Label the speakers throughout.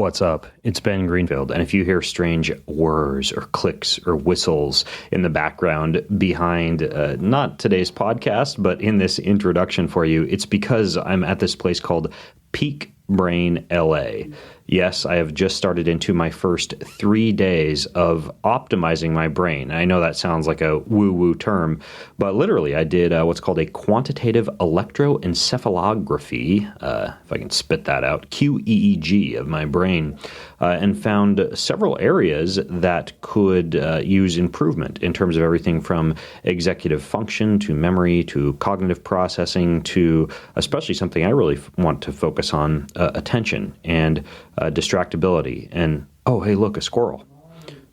Speaker 1: What's up? It's Ben Greenfield, and if you hear strange whirs or clicks or whistles in the background behind not today's podcast, but in this introduction for you, it's because I'm at this place called Peak Brain LA. Yes, I have just started into my first 3 days of optimizing my brain. I know that sounds like a woo-woo term, but literally I did what's called a quantitative electroencephalography, if I can spit that out, QEEG of my brain, and found several areas that could use improvement in terms of everything from executive function to memory to cognitive processing to especially something I really want to focus on, attention and distractibility. And, oh, hey, look, a squirrel.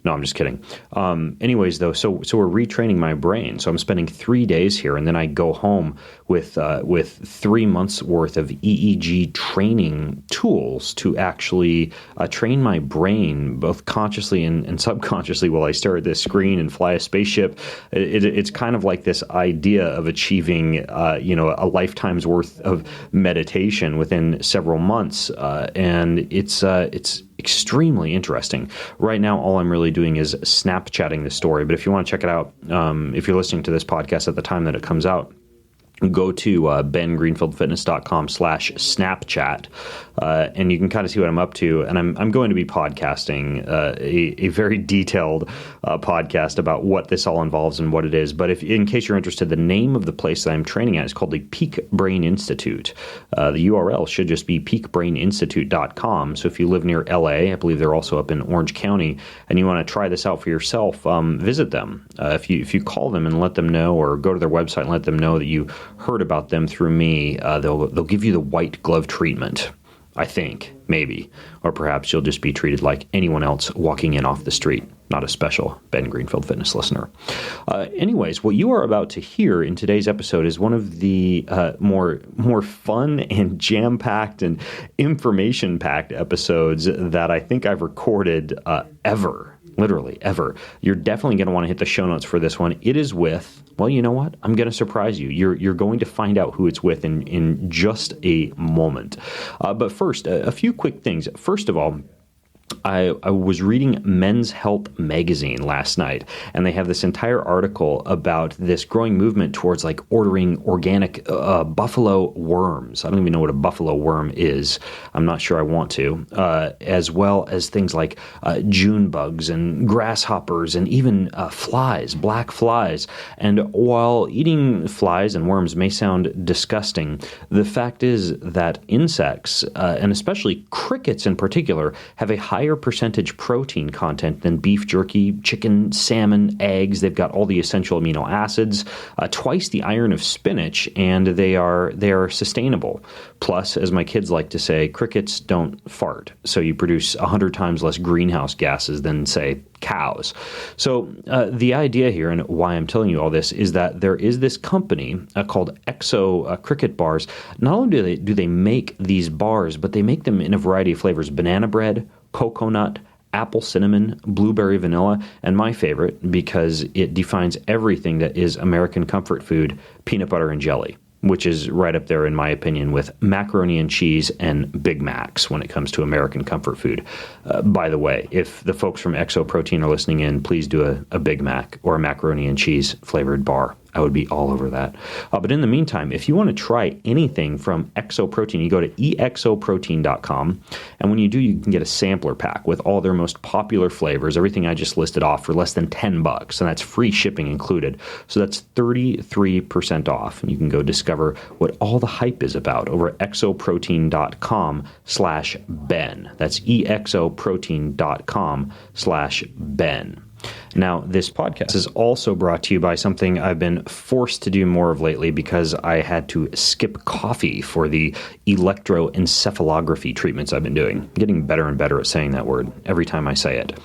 Speaker 1: No, I'm just kidding. Anyways, though, so we're retraining my brain. So I'm spending 3 days here, and then I go home with 3 months worth of EEG training tools to actually train my brain, both consciously and subconsciously, while I stare at this screen and fly a spaceship. It's kind of like this idea of achieving, a lifetime's worth of meditation within several months, and it's extremely interesting. Right now, all I'm really doing is Snapchatting the story. But if you want to check it out, if you're listening to this podcast at the time that it comes out, go to bengreenfieldfitness.com/Snapchat, and you can kind of see what I'm up to. And I'm going to be podcasting a very detailed podcast about what this all involves and what it is. But if, in case you're interested, the name of the place that I'm training at is called the Peak Brain Institute. The URL should just be peakbraininstitute.com. So if you live near LA, I believe they're also up in Orange County, and you want to try this out for yourself, visit them. If you call them and let them know, or go to their website and let them know that you heard about them through me, they'll give you the white glove treatment, I think, maybe. Or perhaps you'll just be treated like anyone else walking in off the street, not a special Ben Greenfield Fitness listener. Anyways, what you are about to hear in today's episode is one of the more fun and jam-packed and information-packed episodes that I think I've recorded ever. Literally, ever. You're definitely going to want to hit the show notes for this one. It is with, well, you know what? I'm going to surprise you. You're going to find out who it's with in just a moment. But first, a few quick things. First of all, I was reading Men's Health magazine last night, and they have this entire article about this growing movement towards like ordering organic buffalo worms. I don't even know what a buffalo worm is. I'm not sure I want to. As well as things like June bugs and grasshoppers and even flies, black flies. And while eating flies and worms may sound disgusting, the fact is that insects, and especially crickets in particular, have a higher percentage protein content than beef jerky, chicken, salmon, eggs. They've got all the essential amino acids, twice the iron of spinach, and they are sustainable. Plus, as my kids like to say, crickets don't fart, so you produce 100 times less greenhouse gases than, say, cows. So the idea here, and why I'm telling you all this, is that there is this company called Exo Cricket Bars. Not only do they make these bars, but they make them in a variety of flavors: banana bread, coconut, apple cinnamon, blueberry vanilla, and my favorite, because it defines everything that is American comfort food, peanut butter and jelly, which is right up there, in my opinion, with macaroni and cheese and Big Macs when it comes to American comfort food. By the way, if the folks from Exo Protein are listening in, please do a Big Mac or a macaroni and cheese flavored bar. I would be all over that. But in the meantime, if you want to try anything from Exo Protein, you go to exoprotein.com. And when you do, you can get a sampler pack with all their most popular flavors, everything I just listed off, for less than $10. And that's free shipping included. So that's 33% off. And you can go discover what all the hype is about over at exoprotein.com/Ben. That's exoprotein.com/Ben. Now, this podcast is also brought to you by something I've been forced to do more of lately because I had to skip coffee for the electroencephalography treatments I've been doing. I'm getting better and better at saying that word every time I say it.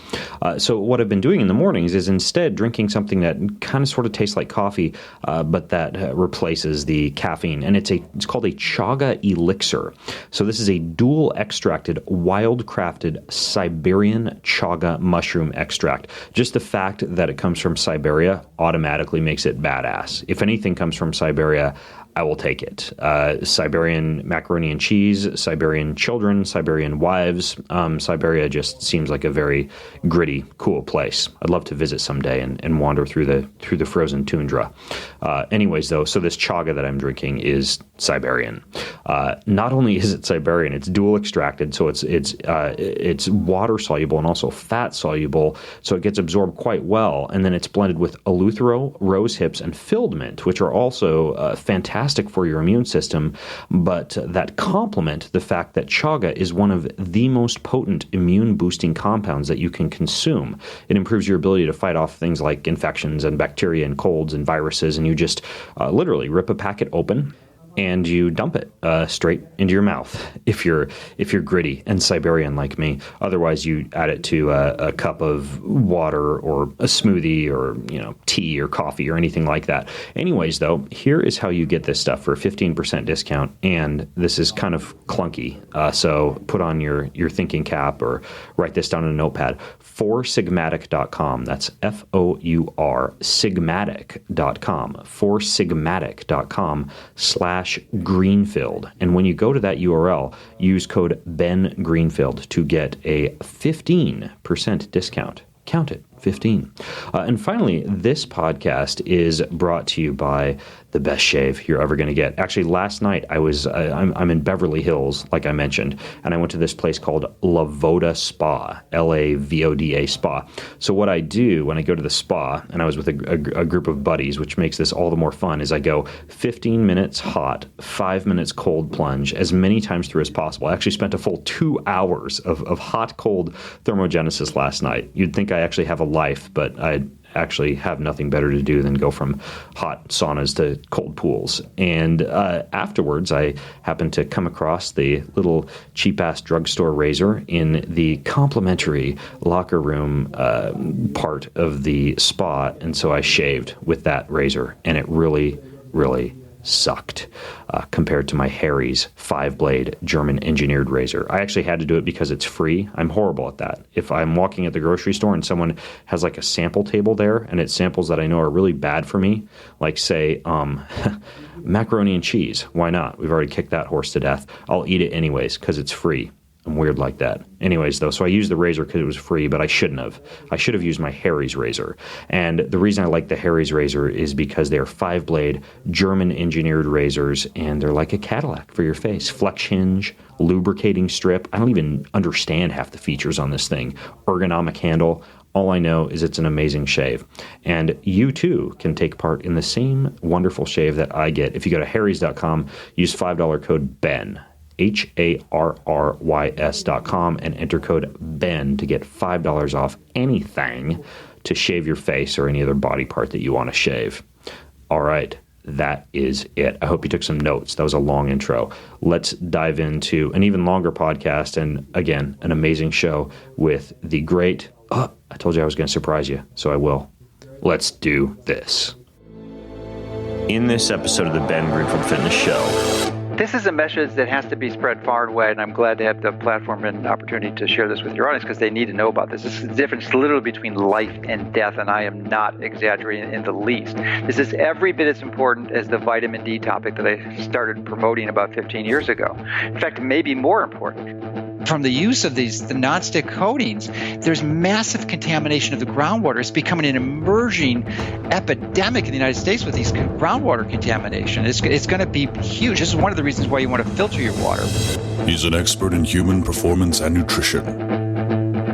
Speaker 1: So what I've been doing in the mornings is instead drinking something that kind of sort of tastes like coffee, but that replaces the caffeine. And it's called a chaga elixir. So this is a dual extracted, wild crafted Siberian chaga mushroom extract. Just the fact that it comes from Siberia automatically makes it badass. If anything comes from Siberia, I will take it. Siberian macaroni and cheese, Siberian children, Siberian wives. Siberia just seems like a very gritty, cool place. I'd love to visit someday and wander through the frozen tundra. Anyways, though, so this chaga that I'm drinking is Siberian. Not only is it Siberian, it's dual extracted, so it's water soluble and also fat soluble, so it gets absorbed quite well. And then it's blended with eleuthero, rose hips, and filled mint, which are also fantastic for your immune system, but that complement the fact that chaga is one of the most potent immune boosting compounds that you can consume. It improves your ability to fight off things like infections and bacteria and colds and viruses, and you just literally rip a packet open and you dump it straight into your mouth if you're gritty and Siberian like me. Otherwise, you add it to a cup of water or a smoothie or tea or coffee or anything like that. Anyways, though, here is how you get this stuff for a 15% discount, and this is kind of clunky. So put on your thinking cap or write this down in a notepad. forsigmatic.com. That's FOUR Sigmatic.com. forsigmatic.com/Greenfield. And when you go to that URL, use code Ben Greenfield to get a 15% discount. Count it, 15. And finally, this podcast is brought to you by the best shave you're ever going to get. Actually, last night I'm in Beverly Hills, like I mentioned, and I went to this place called Lavoda Spa, Lavoda Spa. So what I do when I go to the spa, and I was with a group of buddies, which makes this all the more fun, is I go 15 minutes hot, 5 minutes cold plunge, as many times through as possible. I actually spent a full 2 hours of hot, cold thermogenesis last night. You'd think I actually have a life, but I actually have nothing better to do than go from hot saunas to cold pools. And afterwards, I happened to come across the little cheap-ass drugstore razor in the complimentary locker room part of the spa, and so I shaved with that razor, and it really, really sucked compared to my Harry's 5-blade German-engineered razor. I actually had to do it because it's free. I'm horrible at that. If I'm walking at the grocery store and someone has like a sample table there, and it's samples that I know are really bad for me, like say macaroni and cheese, why not? We've already kicked that horse to death. I'll eat it anyways because it's free. I'm weird like that. Anyways, though, so I used the razor because it was free, but I shouldn't have. I should have used my Harry's razor. And the reason I like the Harry's razor is because they're 5-blade, German-engineered razors, and they're like a Cadillac for your face. Flex hinge, lubricating strip. I don't even understand half the features on this thing. Ergonomic handle. All I know is it's an amazing shave. And you, too, can take part in the same wonderful shave that I get. If you go to harrys.com, use $5 code BEN. HARRYS.com and enter code BEN to get $5 off anything to shave your face or any other body part that you want to shave. All right, that is it. I hope you took some notes. That was a long intro. Let's dive into an even longer podcast and, again, an amazing show with the great... I told you I was going to surprise you, so I will. Let's do this. In this episode of the Ben Greenfield Fitness Show...
Speaker 2: This is a message that has to be spread far and wide, and I'm glad to have the platform and opportunity to share this with your audience because they need to know about this. This is the difference literally between life and death, and I am not exaggerating in the least. This is every bit as important as the vitamin D topic that I started promoting about 15 years ago. In fact, maybe more important. From the use of the nonstick coatings, there's massive contamination of the groundwater. It's becoming an emerging epidemic in the United States with these groundwater contamination. It's going to be huge. This is one of the reasons why you want to filter your water.
Speaker 3: He's an expert in human performance and nutrition.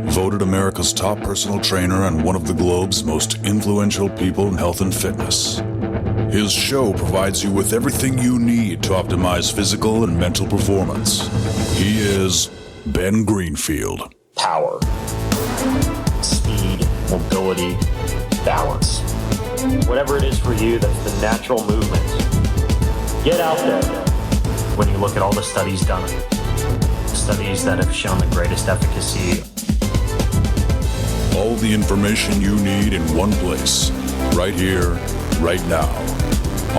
Speaker 3: Voted America's top personal trainer and one of the globe's most influential people in health and fitness. His show provides you with everything you need to optimize physical and mental performance. He is Ben Greenfield.
Speaker 1: Power, speed, mobility, balance. Whatever it is for you, that's the natural movement. Get out there. When you look at all the studies done, studies that have shown the greatest efficacy.
Speaker 3: All the information you need in one place, right here, right now,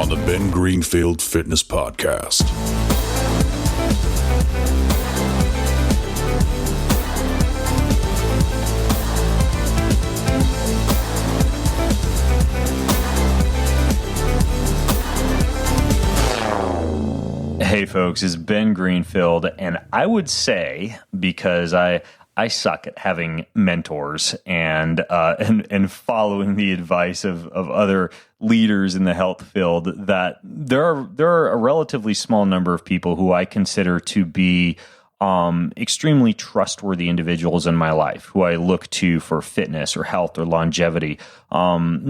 Speaker 3: on the Ben Greenfield Fitness Podcast.
Speaker 1: folks, is Ben Greenfield, and I would say, because I suck at having mentors and following the advice of other leaders in the health field, that there are a relatively small number of people who I consider to be extremely trustworthy individuals in my life, who I look to for fitness or health or longevity,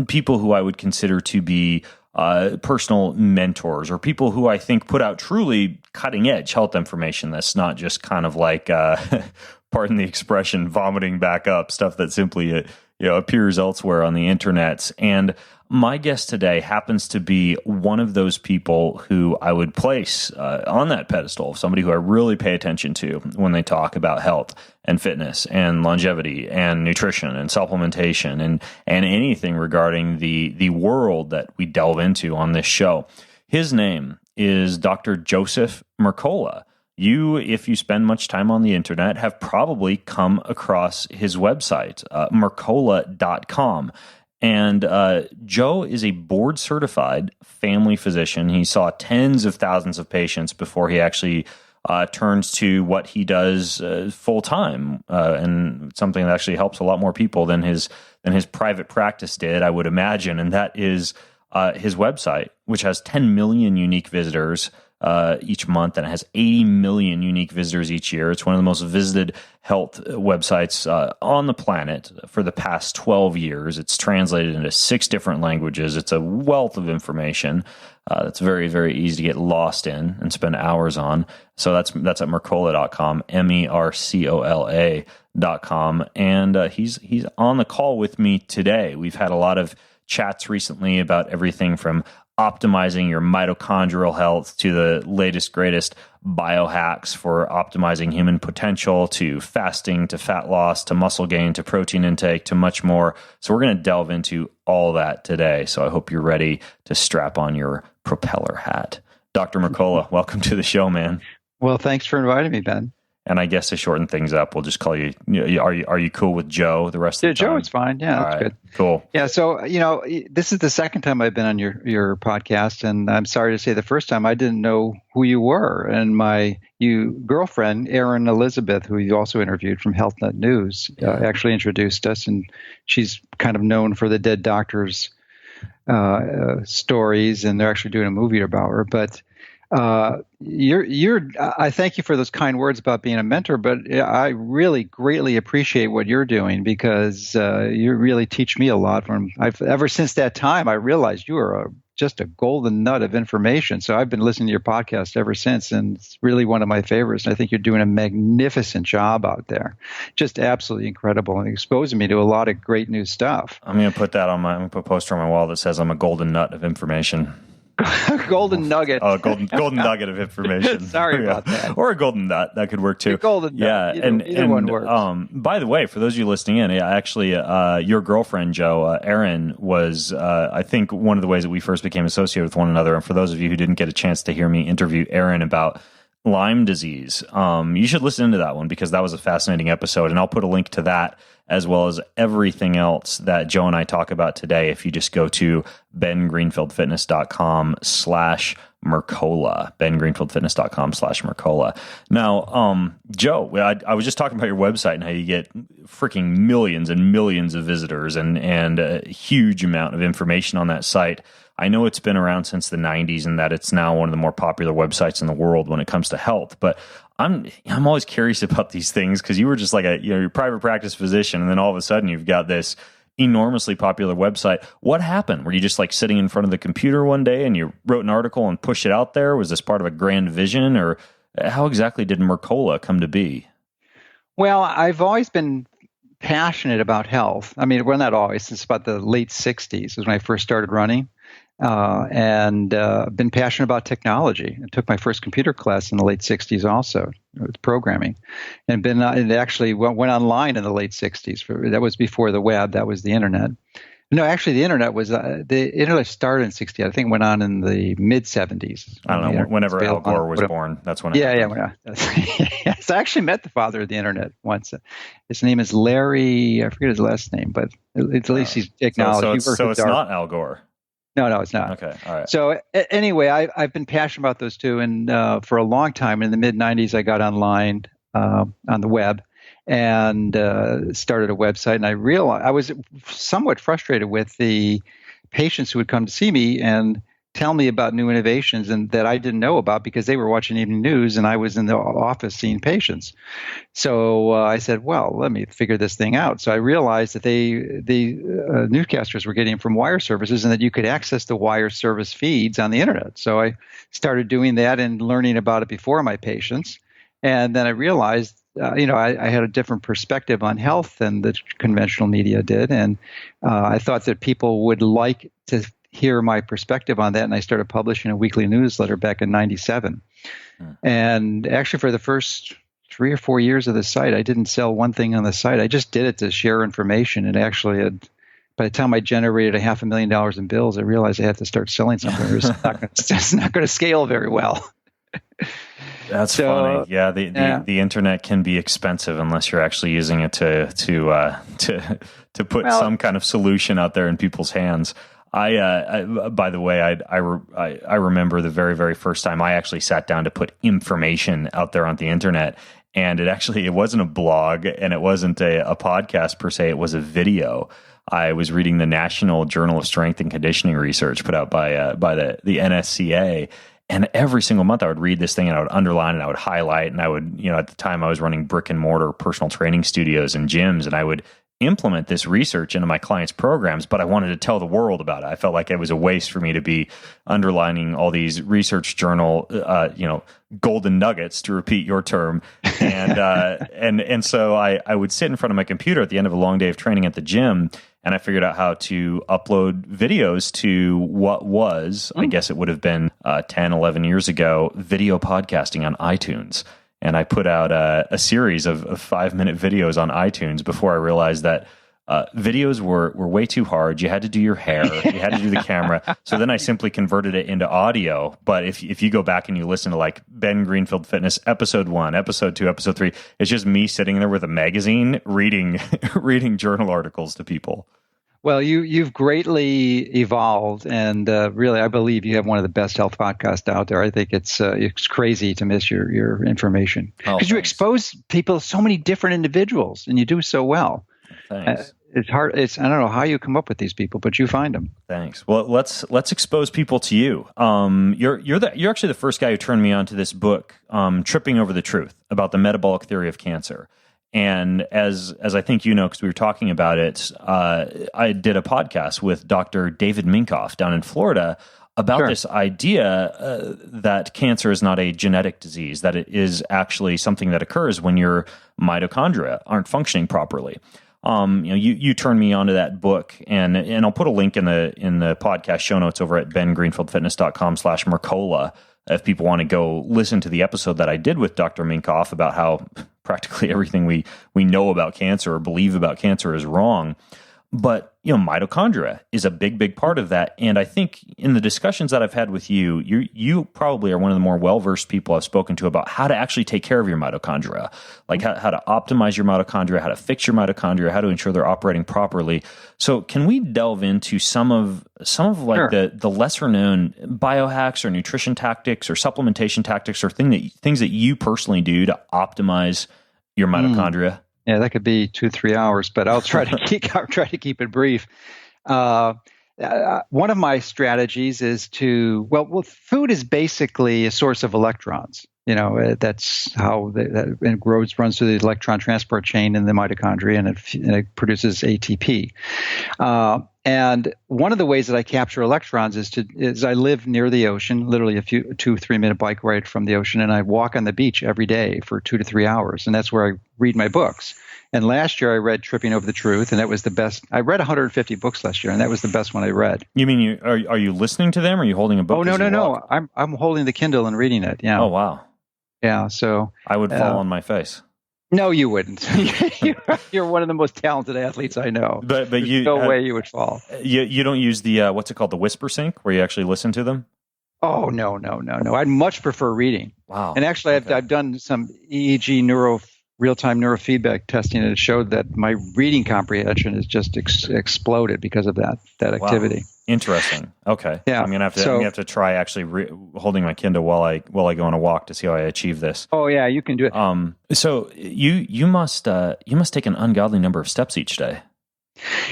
Speaker 1: people who I would consider to be personal mentors, or people who I think put out truly cutting edge health information that's not just kind of like, pardon the expression, vomiting back up stuff that simply appears elsewhere on the internet. And my guest today happens to be one of those people who I would place on that pedestal, somebody who I really pay attention to when they talk about health and fitness and longevity and nutrition and supplementation and anything regarding the world that we delve into on this show. His name is Dr. Joseph Mercola. You, if you spend much time on the internet, have probably come across his website, Mercola.com. And Joe is a board-certified family physician. He saw tens of thousands of patients before he actually turns to what he does full-time, and something that actually helps a lot more people than his private practice did, I would imagine. And that is his website, which has 10 million unique visitors each month, and it has 80 million unique visitors each year. It's one of the most visited health websites on the planet for the past 12 years. It's translated into 6 different languages. It's a wealth of information that's very, very easy to get lost in and spend hours on. So that's at Mercola.com, Mercola.com. And he's on the call with me today. We've had a lot of chats recently about everything from optimizing your mitochondrial health to the latest, greatest biohacks for optimizing human potential, to fasting, to fat loss, to muscle gain, to protein intake, to much more. So we're going to delve into all that today. So I hope you're ready to strap on your propeller hat. Dr. Mercola, welcome to the show, man.
Speaker 2: Well, thanks for inviting me, Ben.
Speaker 1: And I guess to shorten things up, we'll just call you. Are you cool with Joe the rest of the time?
Speaker 2: Joe, it's fine. Yeah, that's good.
Speaker 1: Cool.
Speaker 2: Yeah, so this is the second time I've been on your podcast, and I'm sorry to say the first time I didn't know who you were, and my girlfriend Erin Elizabeth, who you also interviewed from Health Nut News, actually introduced us, and she's kind of known for the Dead Doctors stories, and they're actually doing a movie about her, but. I thank you for those kind words about being a mentor, but I really greatly appreciate what you're doing, because you really teach me a lot. Ever since that time, I realized you are just a golden nut of information. So I've been listening to your podcast ever since, and it's really one of my favorites. I think you're doing a magnificent job out there, just absolutely incredible, and exposing me to a lot of great new stuff.
Speaker 1: I'm going to put a poster on my wall that says I'm a golden nut of information.
Speaker 2: Golden nugget.
Speaker 1: Oh, golden nugget of information.
Speaker 2: Sorry about that.
Speaker 1: Or a golden nut, that could work too.
Speaker 2: A golden nut.
Speaker 1: Yeah,
Speaker 2: either one works.
Speaker 1: By the way, for those of you listening in, actually, your girlfriend Joe, Erin, was I think one of the ways that we first became associated with one another. And for those of you who didn't get a chance to hear me interview Erin about Lyme disease, you should listen to that one, because that was a fascinating episode, and I'll put a link to that as well as everything else that Joe and I talk about today if you just go to bengreenfieldfitness.com/Mercola, bengreenfieldfitness.com/Mercola. Now, Joe, I was just talking about your website and how you get freaking millions and millions of visitors and a huge amount of information on that site. I know it's been around since the 90s and that it's now one of the more popular websites in the world when it comes to health, but I'm always curious about these things, because you were just like your private practice physician, and then all of a sudden you've got this enormously popular website. What happened? Were you just like sitting in front of the computer one day and you wrote an article and pushed it out there? Was this part of a grand vision, or how exactly did Mercola come to be?
Speaker 2: Well, I've always been passionate about health. I mean, well, not always. Since about the late 60s was when I first started running. And been passionate about technology. I took my first computer class in the late 60s also, with programming, and actually went online in the late 60s. That was before the web. That was the internet. No, actually, the internet started in 60. I think it went on in the mid 70s.
Speaker 1: I don't know. Whenever Al Gore was born, that's when.
Speaker 2: Yes, I actually met the father of the internet once. His name is Larry. I forget his last name, but at least he's technology.
Speaker 1: So it's not Al Gore.
Speaker 2: No, it's not.
Speaker 1: Okay, all right.
Speaker 2: So anyway, I've been passionate about those two, and for a long time, in the mid '90s, I got online on the web and started a website. And I realized I was somewhat frustrated with the patients who would come to see me and tell me about new innovations and that I didn't know about because they were watching evening news and I was in the office seeing patients. So I said, well, let me figure this thing out. So I realized that the newscasters were getting from wire services and that you could access the wire service feeds on the internet. So I started doing that and learning about it before my patients. And then I realized, I had a different perspective on health than the conventional media did. And I thought that people would like to hear my perspective on that, and I started publishing a weekly newsletter back in '97. And actually, for the first 3 or 4 years of the site, I didn't sell one thing on the site. I just did it to share information. And actually, by the time I generated $500,000 in bills, I realized I had to start selling something. It's not going to scale very well.
Speaker 1: That's funny. Yeah, the internet can be expensive unless you're actually using it to put some kind of solution out there in people's hands. By the way, I remember the very, very first time I actually sat down to put information out there on the internet, and it wasn't a blog and it wasn't a podcast per se. It was a video. I was reading the National Journal of Strength and Conditioning Research put out by the NSCA. And every single month I would read this thing and I would underline and I would highlight, and I would, at the time I was running brick and mortar personal training studios and gyms, and I would implement this research into my clients' programs, but I wanted to tell the world about it. I felt like it was a waste for me to be underlining all these research journal, golden nuggets, to repeat your term. And so I would sit in front of my computer at the end of a long day of training at the gym, and I figured out how to upload videos to what was, I guess it would have been 10, 11 years ago, video podcasting on iTunes. And I put out a series of 5-minute videos on iTunes before I realized that videos were way too hard. You had to do your hair. You had to do the camera. So then I simply converted it into audio. But if you go back and you listen to like Ben Greenfield Fitness, episode 1, episode 2, episode 3, it's just me sitting there with a magazine reading journal articles to people.
Speaker 2: Well, you've greatly evolved, and really, I believe you have one of the best health podcasts out there. I think it's crazy to miss your information because you expose people, so many different individuals, and you do so well.
Speaker 1: Thanks.
Speaker 2: It's hard. I don't know how you come up with these people, but you find them.
Speaker 1: Thanks. Well, let's expose people to you. You're actually the first guy who turned me on to this book, Tripping Over the Truth, about the metabolic theory of cancer. And as I think you know, because we were talking about it, I did a podcast with Dr. David Minkoff down in Florida about this idea that cancer is not a genetic disease, that it is actually something that occurs when your mitochondria aren't functioning properly. You turned me onto that book, and I'll put a link in the podcast show notes over at bengreenfieldfitness.com/Mercola if people want to go listen to the episode that I did with Dr. Minkoff about how practically everything we know about cancer or believe about cancer is wrong. But, mitochondria is a big, big part of that. And I think in the discussions that I've had with you probably are one of the more well-versed people I've spoken to about how to actually take care of your mitochondria, like how to optimize your mitochondria, how to fix your mitochondria, how to ensure they're operating properly. So can we delve into some of like the lesser known biohacks or nutrition tactics or supplementation tactics or things that you personally do to optimize your mitochondria?
Speaker 2: Yeah, that could be 2-3 hours, but I'll try to keep it brief. One of my strategies is well, food is basically a source of electrons. That's how it runs through the electron transport chain in the mitochondria, and it produces ATP. And one of the ways that I capture electrons is I live near the ocean, literally a 2-3 minute bike ride from the ocean, and I walk on the beach every day for 2 to 3 hours, and that's where I read my books. And last year I read Tripping Over the Truth, and that was the best. I read 150 books last year, and that was the best one I read.
Speaker 1: You mean are you listening to them, or are you holding a book?
Speaker 2: Oh, no. I'm holding the Kindle and reading it. Yeah.
Speaker 1: Oh, wow.
Speaker 2: Yeah. So
Speaker 1: I would fall on my face.
Speaker 2: No, you wouldn't. You're one of the most talented athletes I know.
Speaker 1: But
Speaker 2: There's no way you would fall.
Speaker 1: You don't use the what's it called, the Whisper Sync, where you actually listen to them?
Speaker 2: Oh, no. I'd much prefer reading.
Speaker 1: Wow.
Speaker 2: And actually, I've done some EEG real-time neurofeedback testing, and it showed that my reading comprehension has just exploded because of that activity.
Speaker 1: Wow. Interesting. Okay.
Speaker 2: Yeah.
Speaker 1: I'm gonna have to try actually holding my Kindle while I go on a walk to see how I achieve this.
Speaker 2: Oh yeah, you can do it.
Speaker 1: So you must take an ungodly number of steps each day.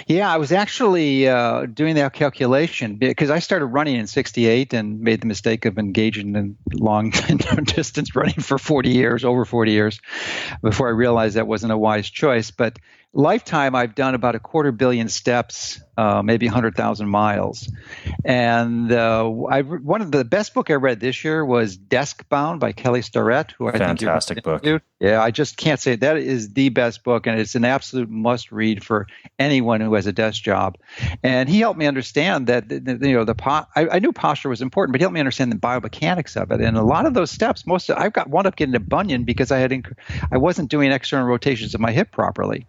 Speaker 2: Yeah, I was actually doing that calculation because I started running in '68 and made the mistake of engaging in long distance running for over 40 years, before I realized that wasn't a wise choice. But lifetime, I've done about 250 million steps, maybe 100,000 miles. And one of the best book I read this year was Desk Bound by Kelly Starrett, who I think
Speaker 1: fantastic book.
Speaker 2: Yeah, I just can't say that is the best book, and it's an absolute must read for anyone who has a desk job. And he helped me understand that I knew posture was important, but he helped me understand the biomechanics of it. And a lot of those steps, I wound up getting a bunion because I wasn't doing external rotations of my hip properly.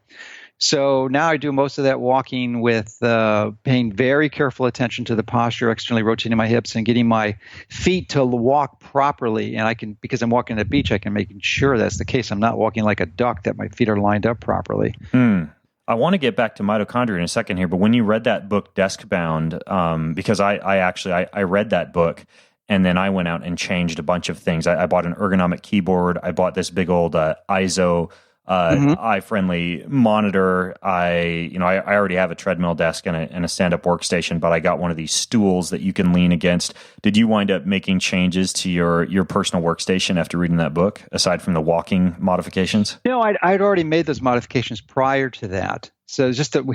Speaker 2: So now I do most of that walking with paying very careful attention to the posture, externally rotating my hips and getting my feet to walk properly. And because I'm walking at the beach, I can make sure that's the case. I'm not walking like a duck, that my feet are lined up properly.
Speaker 1: I want to get back to mitochondria in a second here, but when you read that book, Desk Bound, because I read that book, and then I went out and changed a bunch of things. I bought an ergonomic keyboard. I bought this big old ISO eye-friendly monitor. I already have a treadmill desk and a stand-up workstation, but I got one of these stools that you can lean against. Did you wind up making changes to your personal workstation after reading that book, aside from the walking modifications?
Speaker 2: No, I'd already made those modifications prior to that. So just that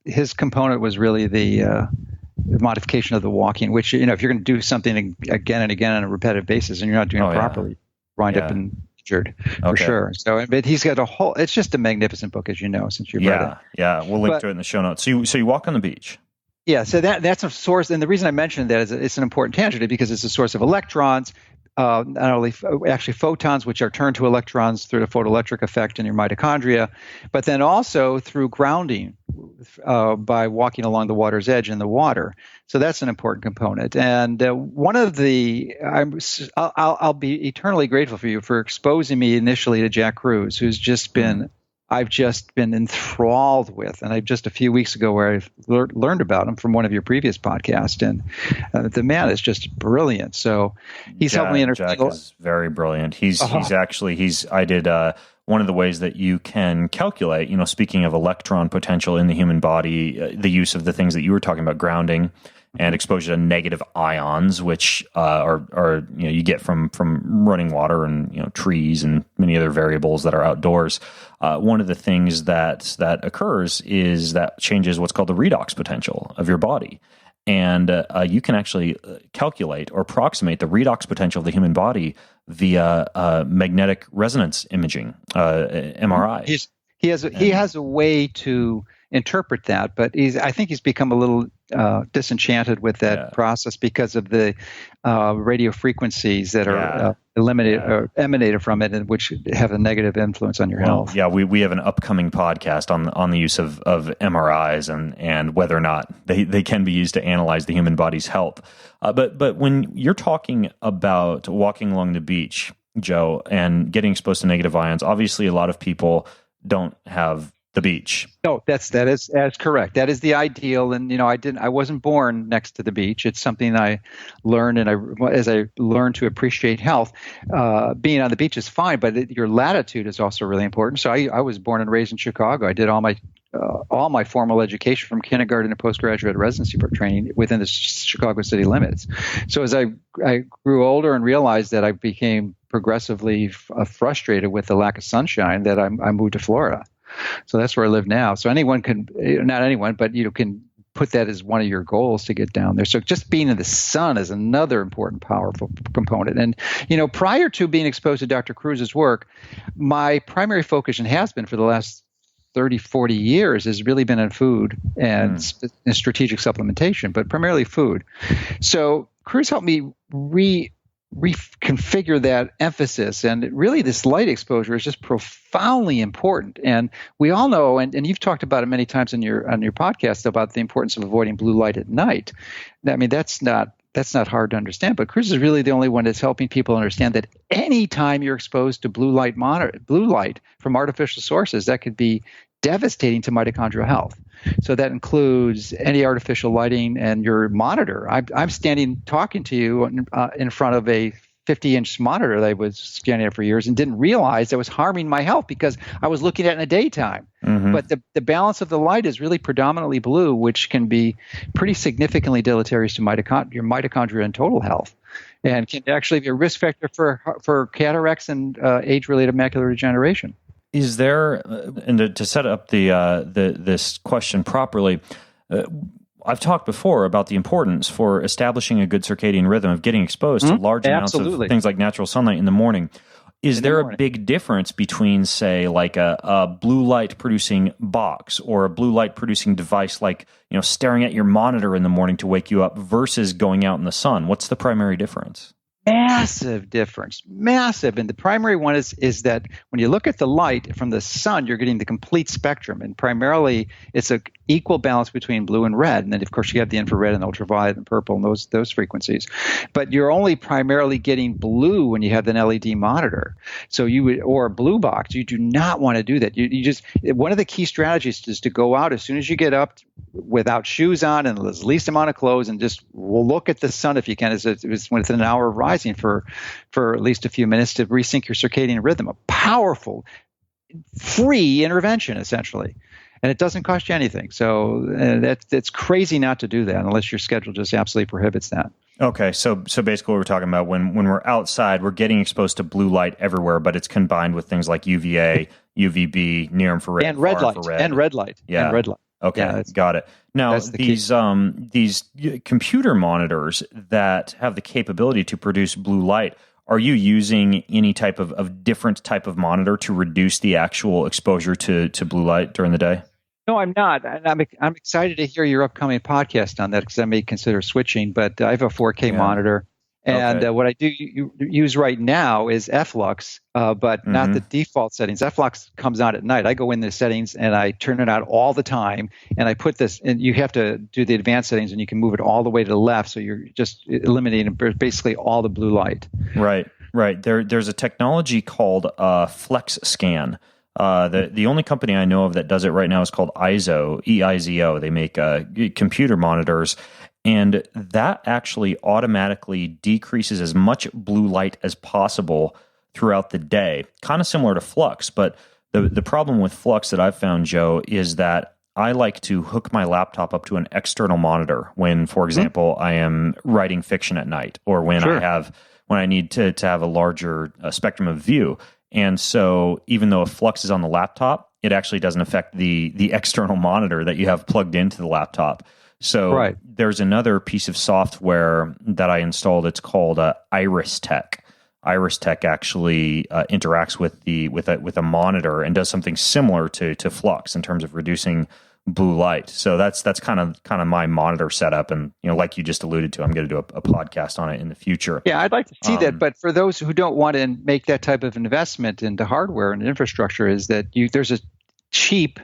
Speaker 2: his component was really the modification of the walking, which, if you're going to do something again and again on a repetitive basis and you're not doing it properly, wind up in for sure. So, but he's got it's just a magnificent book, as you know, since you've read it.
Speaker 1: Yeah, we'll link to it in the show notes. So you walk on the beach.
Speaker 2: Yeah, so that's a source, and the reason I mentioned that is it's an important tangent because it's a source of electrons, not only actually photons, which are turned to electrons through the photoelectric effect in your mitochondria, but then also through grounding by walking along the water's edge in the water. So that's an important component. And one of I'll be eternally grateful for you for exposing me initially to Jack Kruse, who's just been I've just been enthralled with. And just a few weeks ago where I learned about him from one of your previous podcasts. And the man is just brilliant. So he's helped me understand.
Speaker 1: Jack is very brilliant. I did one of the ways that you can calculate, speaking of electron potential in the human body, the use of the things that you were talking about, grounding and exposure to negative ions, which are you get from running water and trees and many other variables that are outdoors. One of the things that occurs is that changes what's called the redox potential of your body, and you can actually calculate or approximate the redox potential of the human body via magnetic resonance imaging, MRI.
Speaker 2: He has a way to interpret that, but I think he's become a little disenchanted with that process because of the radio frequencies that are emanated from it, and which have a negative influence on your health.
Speaker 1: Yeah, we have an upcoming podcast on the use of MRIs and whether or not they can be used to analyze the human body's health. But when you're talking about walking along the beach, Joe, and getting exposed to negative ions, obviously a lot of people don't have the beach.
Speaker 2: No, that's correct. That is the ideal. And I wasn't born next to the beach. It's something I learned, and as I learned to appreciate health, being on the beach is fine, but your latitude is also really important. So I was born and raised in Chicago. I did all my formal education from kindergarten to postgraduate residency training within the Chicago city limits. So as I grew older and realized that I became progressively frustrated with the lack of sunshine, that I moved to Florida. So that's where I live now. So anyone can, not anyone, but can put that as one of your goals to get down there. So just being in the sun is another important, powerful component. And, prior to being exposed to Dr. Kruse's work, my primary focus, and has been for the last 30, 40 years, has really been on food and strategic supplementation, but primarily food. So Kruse helped me reconfigure that emphasis, and really this light exposure is just profoundly important. And we all know, and you've talked about it many times on your podcast, about the importance of avoiding blue light at night. I mean, that's not that's not hard to understand. But Chris is really the only one that's helping people understand that anytime you're exposed to blue light from artificial sources, that could be devastating to mitochondrial health. So that includes any artificial lighting and your monitor. I'm standing talking to you in front of a 50-inch monitor that I was scanning at for years and didn't realize it was harming my health because I was looking at it in the daytime. Mm-hmm. But the balance of the light is really predominantly blue, which can be pretty significantly deleterious to your mitochondria and total health, and can actually be a risk factor for cataracts and age-related macular degeneration.
Speaker 1: Is there, and to set up this question properly, I've talked before about the importance for establishing a good circadian rhythm of getting exposed to large amounts of things like natural sunlight in the morning. Is there a big difference between, say, like a blue light producing box or a blue light producing device, like, staring at your monitor in the morning to wake you up versus going out in the sun? What's the primary difference?
Speaker 2: Massive difference, massive. And the primary one is that when you look at the light from the sun, you're getting the complete spectrum. And primarily, it's an equal balance between blue and red. And then, of course, you have the infrared and ultraviolet and purple and those frequencies. But you're only primarily getting blue when you have an LED monitor. So or a blue box. You do not want to do that. You just, one of the key strategies is to go out as soon as you get up without shoes on and the least amount of clothes and just look at the sun if you can. It's within an hour of rising for at least a few minutes to resync your circadian rhythm. A powerful, free intervention, essentially. And it doesn't cost you anything. So it's crazy not to do that unless your schedule just absolutely prohibits that.
Speaker 1: Okay, so basically what we're talking about, when we're outside, we're getting exposed to blue light everywhere, but it's combined with things like UVA, UVB, near infrared,
Speaker 2: and red light,
Speaker 1: infrared.
Speaker 2: and red light,
Speaker 1: yeah.
Speaker 2: and red light.
Speaker 1: Okay,
Speaker 2: yeah,
Speaker 1: got it. Now, these computer monitors that have the capability to produce blue light, are you using any type of different type of monitor to reduce the actual exposure to blue light during the day?
Speaker 2: No, I'm not. And I'm excited to hear your upcoming podcast on that because I may consider switching. But I have a 4K monitor. And what I do use right now is Flux, but not the default settings. Flux comes on at night. I go in the settings and I turn it on all the time. And I put this, and you have to do the advanced settings, and you can move it all the way to the left. So you're just eliminating basically all the blue light.
Speaker 1: Right. There's a technology called Flex Scan. The only company I know of that does it right now is called EIZO. They make computer monitors. And that actually automatically decreases as much blue light as possible throughout the day. Kind of similar to Flux, but the problem with Flux that I've found, Joe, is that I like to hook my laptop up to an external monitor when, for example, I am writing fiction at night, or when I need to have a larger spectrum of view. And so even though a Flux is on the laptop, it actually doesn't affect the external monitor that you have plugged into the laptop. So there's another piece of software that I installed. It's called Iris Tech. Iris Tech actually interacts with a monitor and does something similar to Flux in terms of reducing blue light. So that's kind of my monitor setup. And like you just alluded to, I'm going to do a podcast on it in the future.
Speaker 2: Yeah, I'd like to see that. But for those who don't want to make that type of investment into hardware and infrastructure, is that there's a cheap,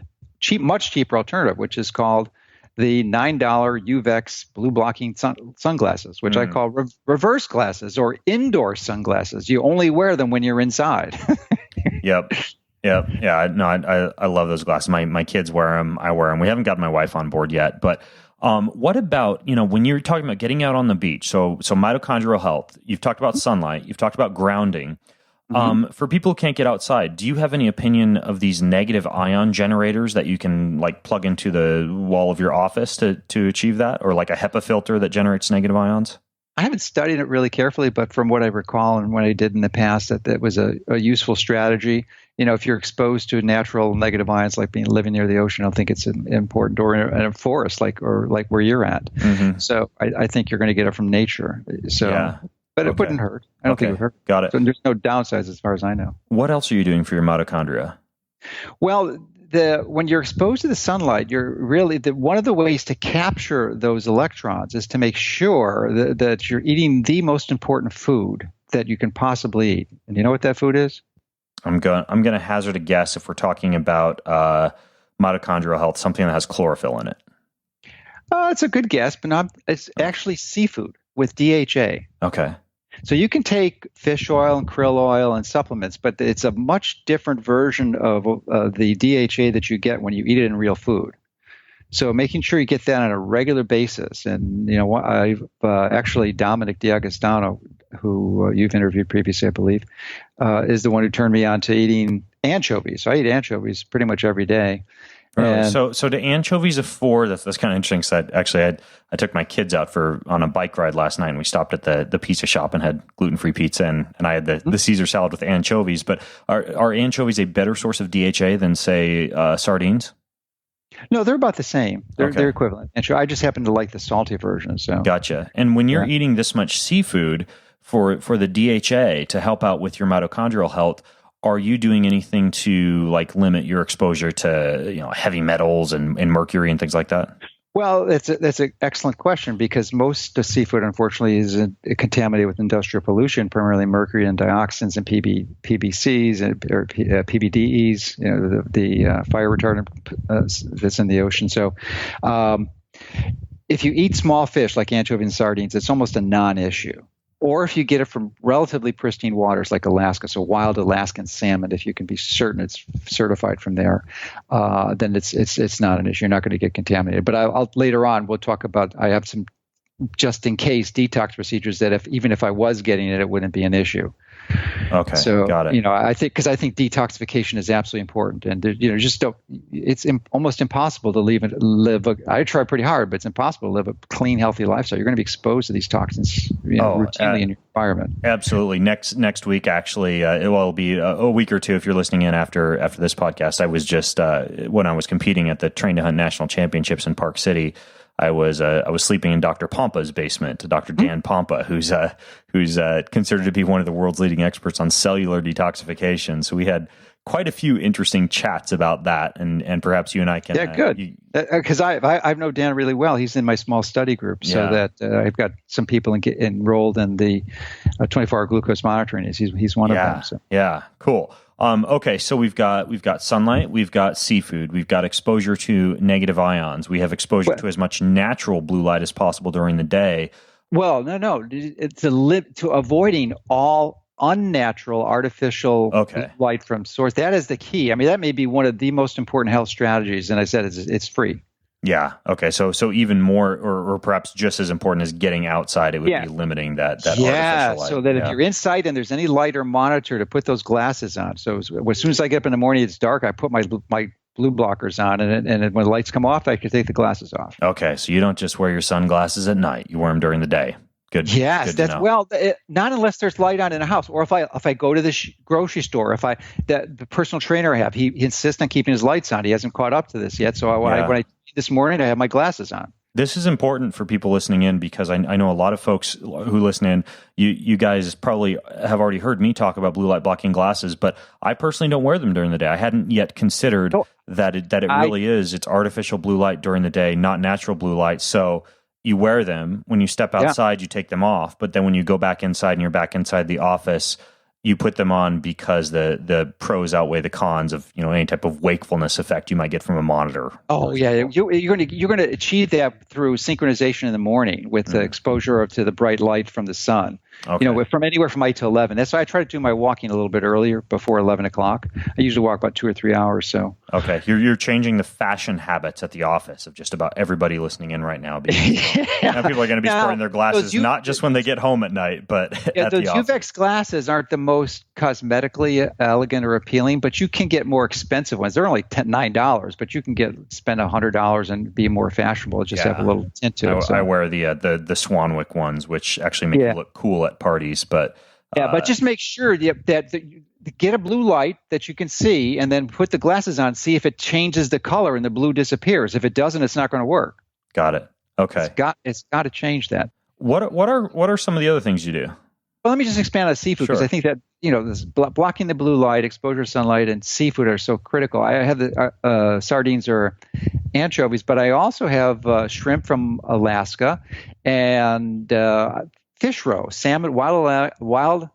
Speaker 2: much cheaper alternative, which is called the $9 UVEX blue blocking sunglasses, which I call reverse glasses or indoor sunglasses. You only wear them when you're inside.
Speaker 1: Yep. Yeah. No, I love those glasses. My kids wear them. I wear them. We haven't got my wife on board yet. But what about, when you're talking about getting out on the beach? So mitochondrial health, you've talked about sunlight, you've talked about grounding. For people who can't get outside, do you have any opinion of these negative ion generators that you can plug into the wall of your office to achieve that, or like a HEPA filter that generates negative ions?
Speaker 2: I haven't studied it really carefully, but from what I recall and what I did in the past, that was a useful strategy. If you're exposed to natural negative ions, like living near the ocean, I don't think it's important, or in a forest, like where you're at. So I think you're going to get it from nature. So. Yeah. But it wouldn't hurt. I don't think it would hurt.
Speaker 1: Got it.
Speaker 2: So there's no downsides as far as I know.
Speaker 1: What else are you doing for your mitochondria?
Speaker 2: Well, when you're exposed to the sunlight, you're really one of the ways to capture those electrons is to make sure that you're eating the most important food that you can possibly eat. And you know what that food is?
Speaker 1: I'm going to hazard a guess if we're talking about mitochondrial health, something that has chlorophyll in it.
Speaker 2: It's a good guess, but it's actually seafood. with DHA.
Speaker 1: Okay.
Speaker 2: So you can take fish oil and krill oil and supplements, but it's a much different version of the DHA that you get when you eat it in real food. So making sure you get that on a regular basis. And, I've actually Dominic D'Agostino, who you've interviewed previously, I believe, is the one who turned me on to eating anchovies. So I eat anchovies pretty much every day.
Speaker 1: Really? So do anchovies afford? That's kind of interesting. Because actually, I took my kids out on a bike ride last night, and we stopped at the pizza shop and had gluten-free pizza, and I had the Caesar salad with anchovies. But are anchovies a better source of DHA than, say, sardines?
Speaker 2: No, they're about the same. They're equivalent. And I just happen to like the salty version. So
Speaker 1: gotcha. And when you're eating this much seafood for the DHA to help out with your mitochondrial health, are you doing anything to limit your exposure to heavy metals and mercury and things like that?
Speaker 2: Well, that's an excellent question, because most seafood, unfortunately, is contaminated with industrial pollution, primarily mercury and dioxins and PBCs or PBDEs, the fire retardant that's in the ocean. So if you eat small fish like anchovies and sardines, it's almost a non-issue. Or if you get it from relatively pristine waters like Alaska, so wild Alaskan salmon, if you can be certain it's certified from there, then it's not an issue. You're not going to get contaminated. But I'll later on we'll talk about. I have some just in case detox procedures that even if I was getting it, it wouldn't be an issue.
Speaker 1: Okay,
Speaker 2: so
Speaker 1: got it.
Speaker 2: I think detoxification is absolutely important, and just don't. It's almost impossible to live. I try pretty hard, but it's impossible to live a clean, healthy lifestyle. You're going to be exposed to these toxins routinely in your environment.
Speaker 1: Absolutely. Next week, actually, it'll be a week or two if you're listening in after this podcast. I was just when I was competing at the Train to Hunt National Championships in Park City. I was sleeping in Dr. Pompa's basement, Dr. Dan Pompa, who's considered to be one of the world's leading experts on cellular detoxification. So we had quite a few interesting chats about that, and perhaps you and I can.
Speaker 2: Yeah, good. Because I've known Dan really well. He's in my small study group, so that I've got some people enrolled in the 24-hour glucose monitoring. He's one of them. So.
Speaker 1: Yeah, cool. Okay, so we've got sunlight, we've got seafood, we've got exposure to negative ions, we have exposure to as much natural blue light as possible during the day.
Speaker 2: Well, no, it's to avoiding all unnatural, artificial light from source. That is the key. I mean, that may be one of the most important health strategies, and I said it's free.
Speaker 1: Yeah. Okay. So even more, or perhaps just as important as getting outside, it would be limiting that artificial light.
Speaker 2: So that if you're inside and there's any light or monitor, to put those glasses on. So as soon as I get up in the morning, it's dark. I put my blue blockers on, and when the lights come off, I can take the glasses off.
Speaker 1: Okay. So you don't just wear your sunglasses at night; you wear them during the day. Good.
Speaker 2: Yes, not unless there's light on in a house, or if I go to the grocery store, the personal trainer I have, he insists on keeping his lights on. He hasn't caught up to this yet, so when I this morning I have my glasses on.
Speaker 1: This is important for people listening in, because I know a lot of folks who listen in. You guys probably have already heard me talk about blue light blocking glasses, but I personally don't wear them during the day. I hadn't yet considered that it really is. It's artificial blue light during the day, not natural blue light. So you wear them. When you step outside, you take them off. But then when you go back inside and you're back inside the office, you put them on because the pros outweigh the cons of any type of wakefulness effect you might get from a monitor.
Speaker 2: Oh yeah, you're going to achieve that through synchronization in the morning with the exposure to the bright light from the sun. Okay. From anywhere from 8 to 11. That's why I try to do my walking a little bit earlier, before 11 o'clock. I usually walk about 2 or 3 hours. So
Speaker 1: okay, you're changing the fashion habits at the office of just about everybody listening in right now. Because people are going to be sporting their glasses not just when they get home at night, but at the office.
Speaker 2: Those UVEX glasses aren't the most cosmetically elegant or appealing, but you can get more expensive ones. They're only $9, but you can spend $100 and be more fashionable. Just have a little tint to it.
Speaker 1: So. I wear the Swanwick ones, which actually make you look cool at parties, but
Speaker 2: but just make sure that you get a blue light that you can see, and then put the glasses on. See if it changes the color and the blue disappears. If it doesn't, it's not going to work.
Speaker 1: Got it. Okay.
Speaker 2: It's got to change that.
Speaker 1: What are some of the other things you do?
Speaker 2: Well, let me just expand on seafood, because I think that this blocking the blue light, exposure to sunlight, and seafood are so critical. I have the sardines or anchovies, but I also have shrimp from Alaska and fish roe, salmon, wild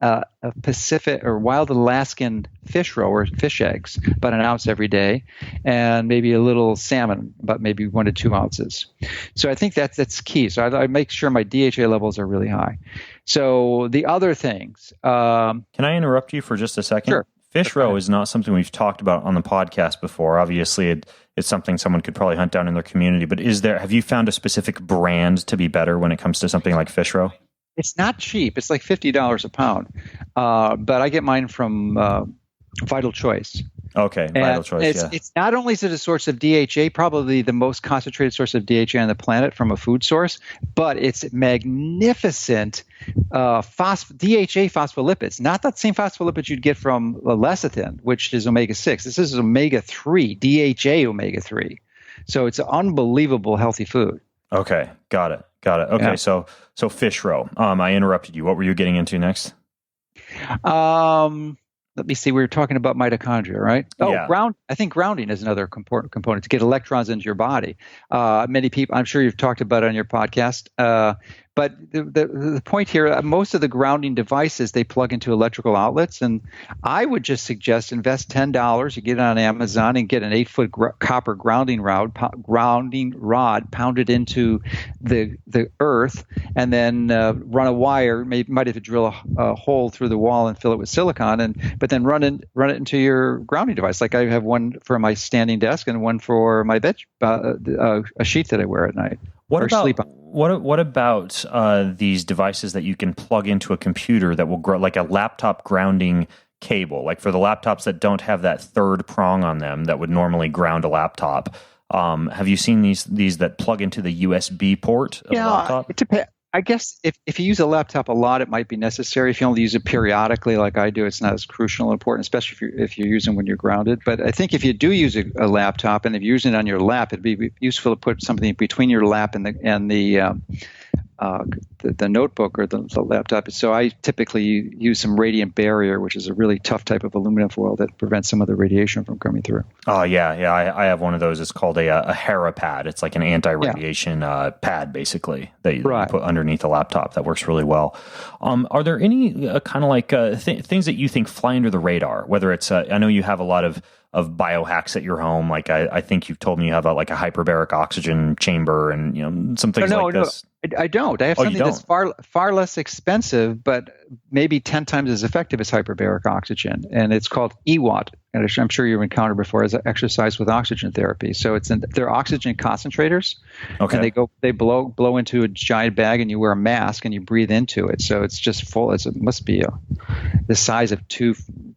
Speaker 2: a Pacific or wild Alaskan fish roe or fish eggs, about an ounce every day, and maybe a little salmon, about maybe 1 to 2 ounces. So I think that's key. So I make sure my DHA levels are really high. So the other things.
Speaker 1: Can I interrupt you for just a second?
Speaker 2: Sure.
Speaker 1: Fish roe is not something we've talked about on the podcast before. Obviously, it's something someone could probably hunt down in their community. But have you found a specific brand to be better when it comes to something like fish roe?
Speaker 2: It's not cheap. It's like $50 a pound. But I get mine from Vital Choice.
Speaker 1: Okay, Vital Choice,
Speaker 2: It's not only is it a source of DHA, probably the most concentrated source of DHA on the planet from a food source, but it's magnificent DHA phospholipids, not that same phospholipids you'd get from lecithin, which is omega-6. This is omega-3, DHA omega-3. So it's an unbelievable healthy food.
Speaker 1: Okay, got it. Okay, yeah. So fish roe. I interrupted you. What were you getting into next?
Speaker 2: Let me see. We were talking about mitochondria, right? Oh, yeah. I think grounding is another important component to get electrons into your body. Many people, I'm sure you've talked about it on your podcast. But the point here, most of the grounding devices, they plug into electrical outlets. And I would just suggest invest $10. You get it on Amazon and get an 8-foot copper grounding rod, pound it into the earth, and then run a wire. Might have to drill a hole through the wall and fill it with silicon, but then run it into your grounding device. Like I have one for my standing desk and one for my bed, a sheet that I wear at night.
Speaker 1: What about these devices that you can plug into a computer that will grow, like a laptop grounding cable, like for the laptops that don't have that third prong on them that would normally ground a laptop? Have you seen these that plug into the USB port of a laptop?
Speaker 2: It depends. I guess if you use a laptop a lot, it might be necessary. If you only use it periodically, like I do, it's not as crucial and important, especially if you're using when you're grounded. But I think if you do use a laptop, and if you're using it on your lap, it'd be useful to put something between your lap and the notebook or the laptop. So I typically use some radiant barrier, which is a really tough type of aluminum foil that prevents some of the radiation from coming through.
Speaker 1: Oh, yeah. I have one of those. It's called a Hera pad. It's like an anti-radiation pad, basically, that you put underneath a laptop. That works really well. Are there any kind of like things that you think fly under the radar? Whether it's, I know you have a lot of biohacks at your home. Like I think you've told me you have a hyperbaric oxygen chamber and some things like this.
Speaker 2: I don't. I have something that's far less expensive, but maybe 10 times as effective as hyperbaric oxygen, and it's called EWOT. And I'm sure you've encountered before as exercise with oxygen therapy. So they're oxygen concentrators, and they blow into a giant bag, and you wear a mask and you breathe into it. So it's just full. It must be the size of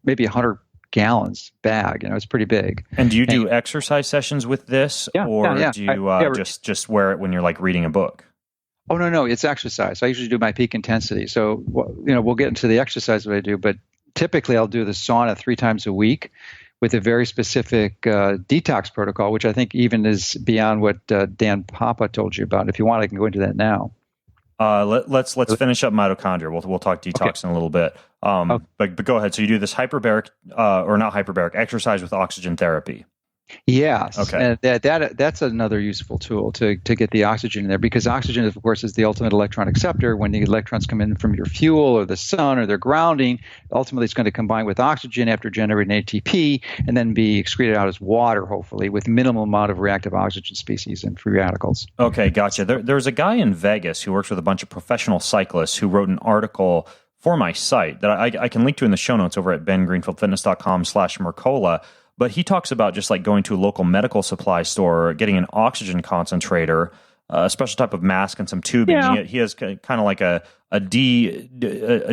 Speaker 2: maybe 100 gallons bag. It's pretty big.
Speaker 1: And do you do exercise sessions with this, or do you just wear it when you're like reading a book?
Speaker 2: Oh, no, it's exercise. I usually do my peak intensity. So, we'll get into the exercise that I do, but typically I'll do the sauna 3 times a week with a very specific detox protocol, which I think even is beyond what Dan Papa told you about. If you want, I can go into that now.
Speaker 1: Let's finish up mitochondria. We'll talk detox in a little bit. But go ahead. So you do this hyperbaric, or not hyperbaric, exercise with oxygen therapy.
Speaker 2: Yes.
Speaker 1: Okay.
Speaker 2: And that's another useful tool to get the oxygen in there, because oxygen, of course, is the ultimate electron acceptor. When the electrons come in from your fuel or the sun or their grounding, ultimately it's going to combine with oxygen after generating ATP and then be excreted out as water, hopefully, with minimal amount of reactive oxygen species and free radicals.
Speaker 1: Okay, gotcha. There's a guy in Vegas who works with a bunch of professional cyclists who wrote an article for my site that I can link to in the show notes over at bengreenfieldfitness.com/Mercola. But he talks about just like going to a local medical supply store, getting an oxygen concentrator, a special type of mask, and some tubing. Yeah. He has kind of like a DIY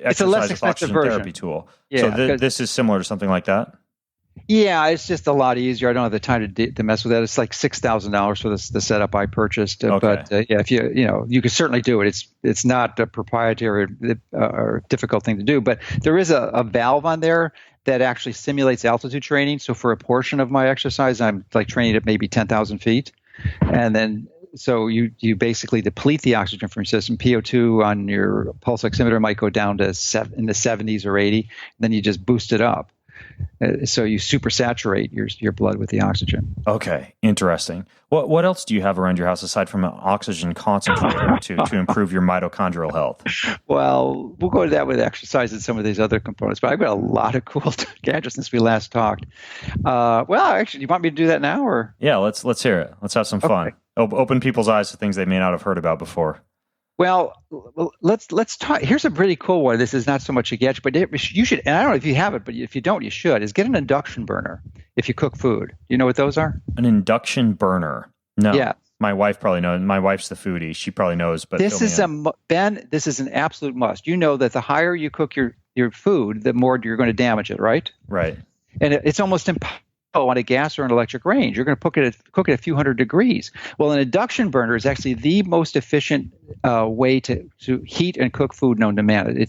Speaker 1: exercise with oxygen therapy tool. Yeah, so this is similar to something like that?
Speaker 2: Yeah, it's just a lot easier. I don't have the time to mess with that. It's like $6,000 for the setup I purchased. But if you can certainly do it. It's not a proprietary or difficult thing to do. But there is a valve on there that actually simulates altitude training. So for a portion of my exercise, I'm like training at maybe 10,000 feet, and then so you basically deplete the oxygen from your system. PO2 on your pulse oximeter might go down to in the 70s or 80. Then you just boost it up. so you supersaturate your blood with the oxygen.
Speaker 1: Okay, interesting. What else do you have around your house aside from an oxygen concentrator to improve your mitochondrial health?
Speaker 2: Well, we'll go to that with exercise and some of these other components, but I've got a lot of cool gadgets since we last talked. Well, actually, do you want me to do that now, or?
Speaker 1: Yeah, let's hear it. Let's have some fun. Open people's eyes to things they may not have heard about before.
Speaker 2: Well, let's talk. Here's a pretty cool one. This is not so much a gadget, but you should. And I don't know if you have it, but if you don't, you should. Is get an induction burner if you cook food. Do you know what those are?
Speaker 1: An induction burner? No.
Speaker 2: Yeah.
Speaker 1: My wife probably knows. My wife's the foodie. She probably knows. But
Speaker 2: this is Ben. This is an absolute must. You know that the higher you cook your food, the more you're going to damage it, right?
Speaker 1: Right.
Speaker 2: And it's almost impossible on a gas or an electric range. You're going to cook it at a few hundred degrees. Well, an induction burner is actually the most efficient way to heat and cook food known to man.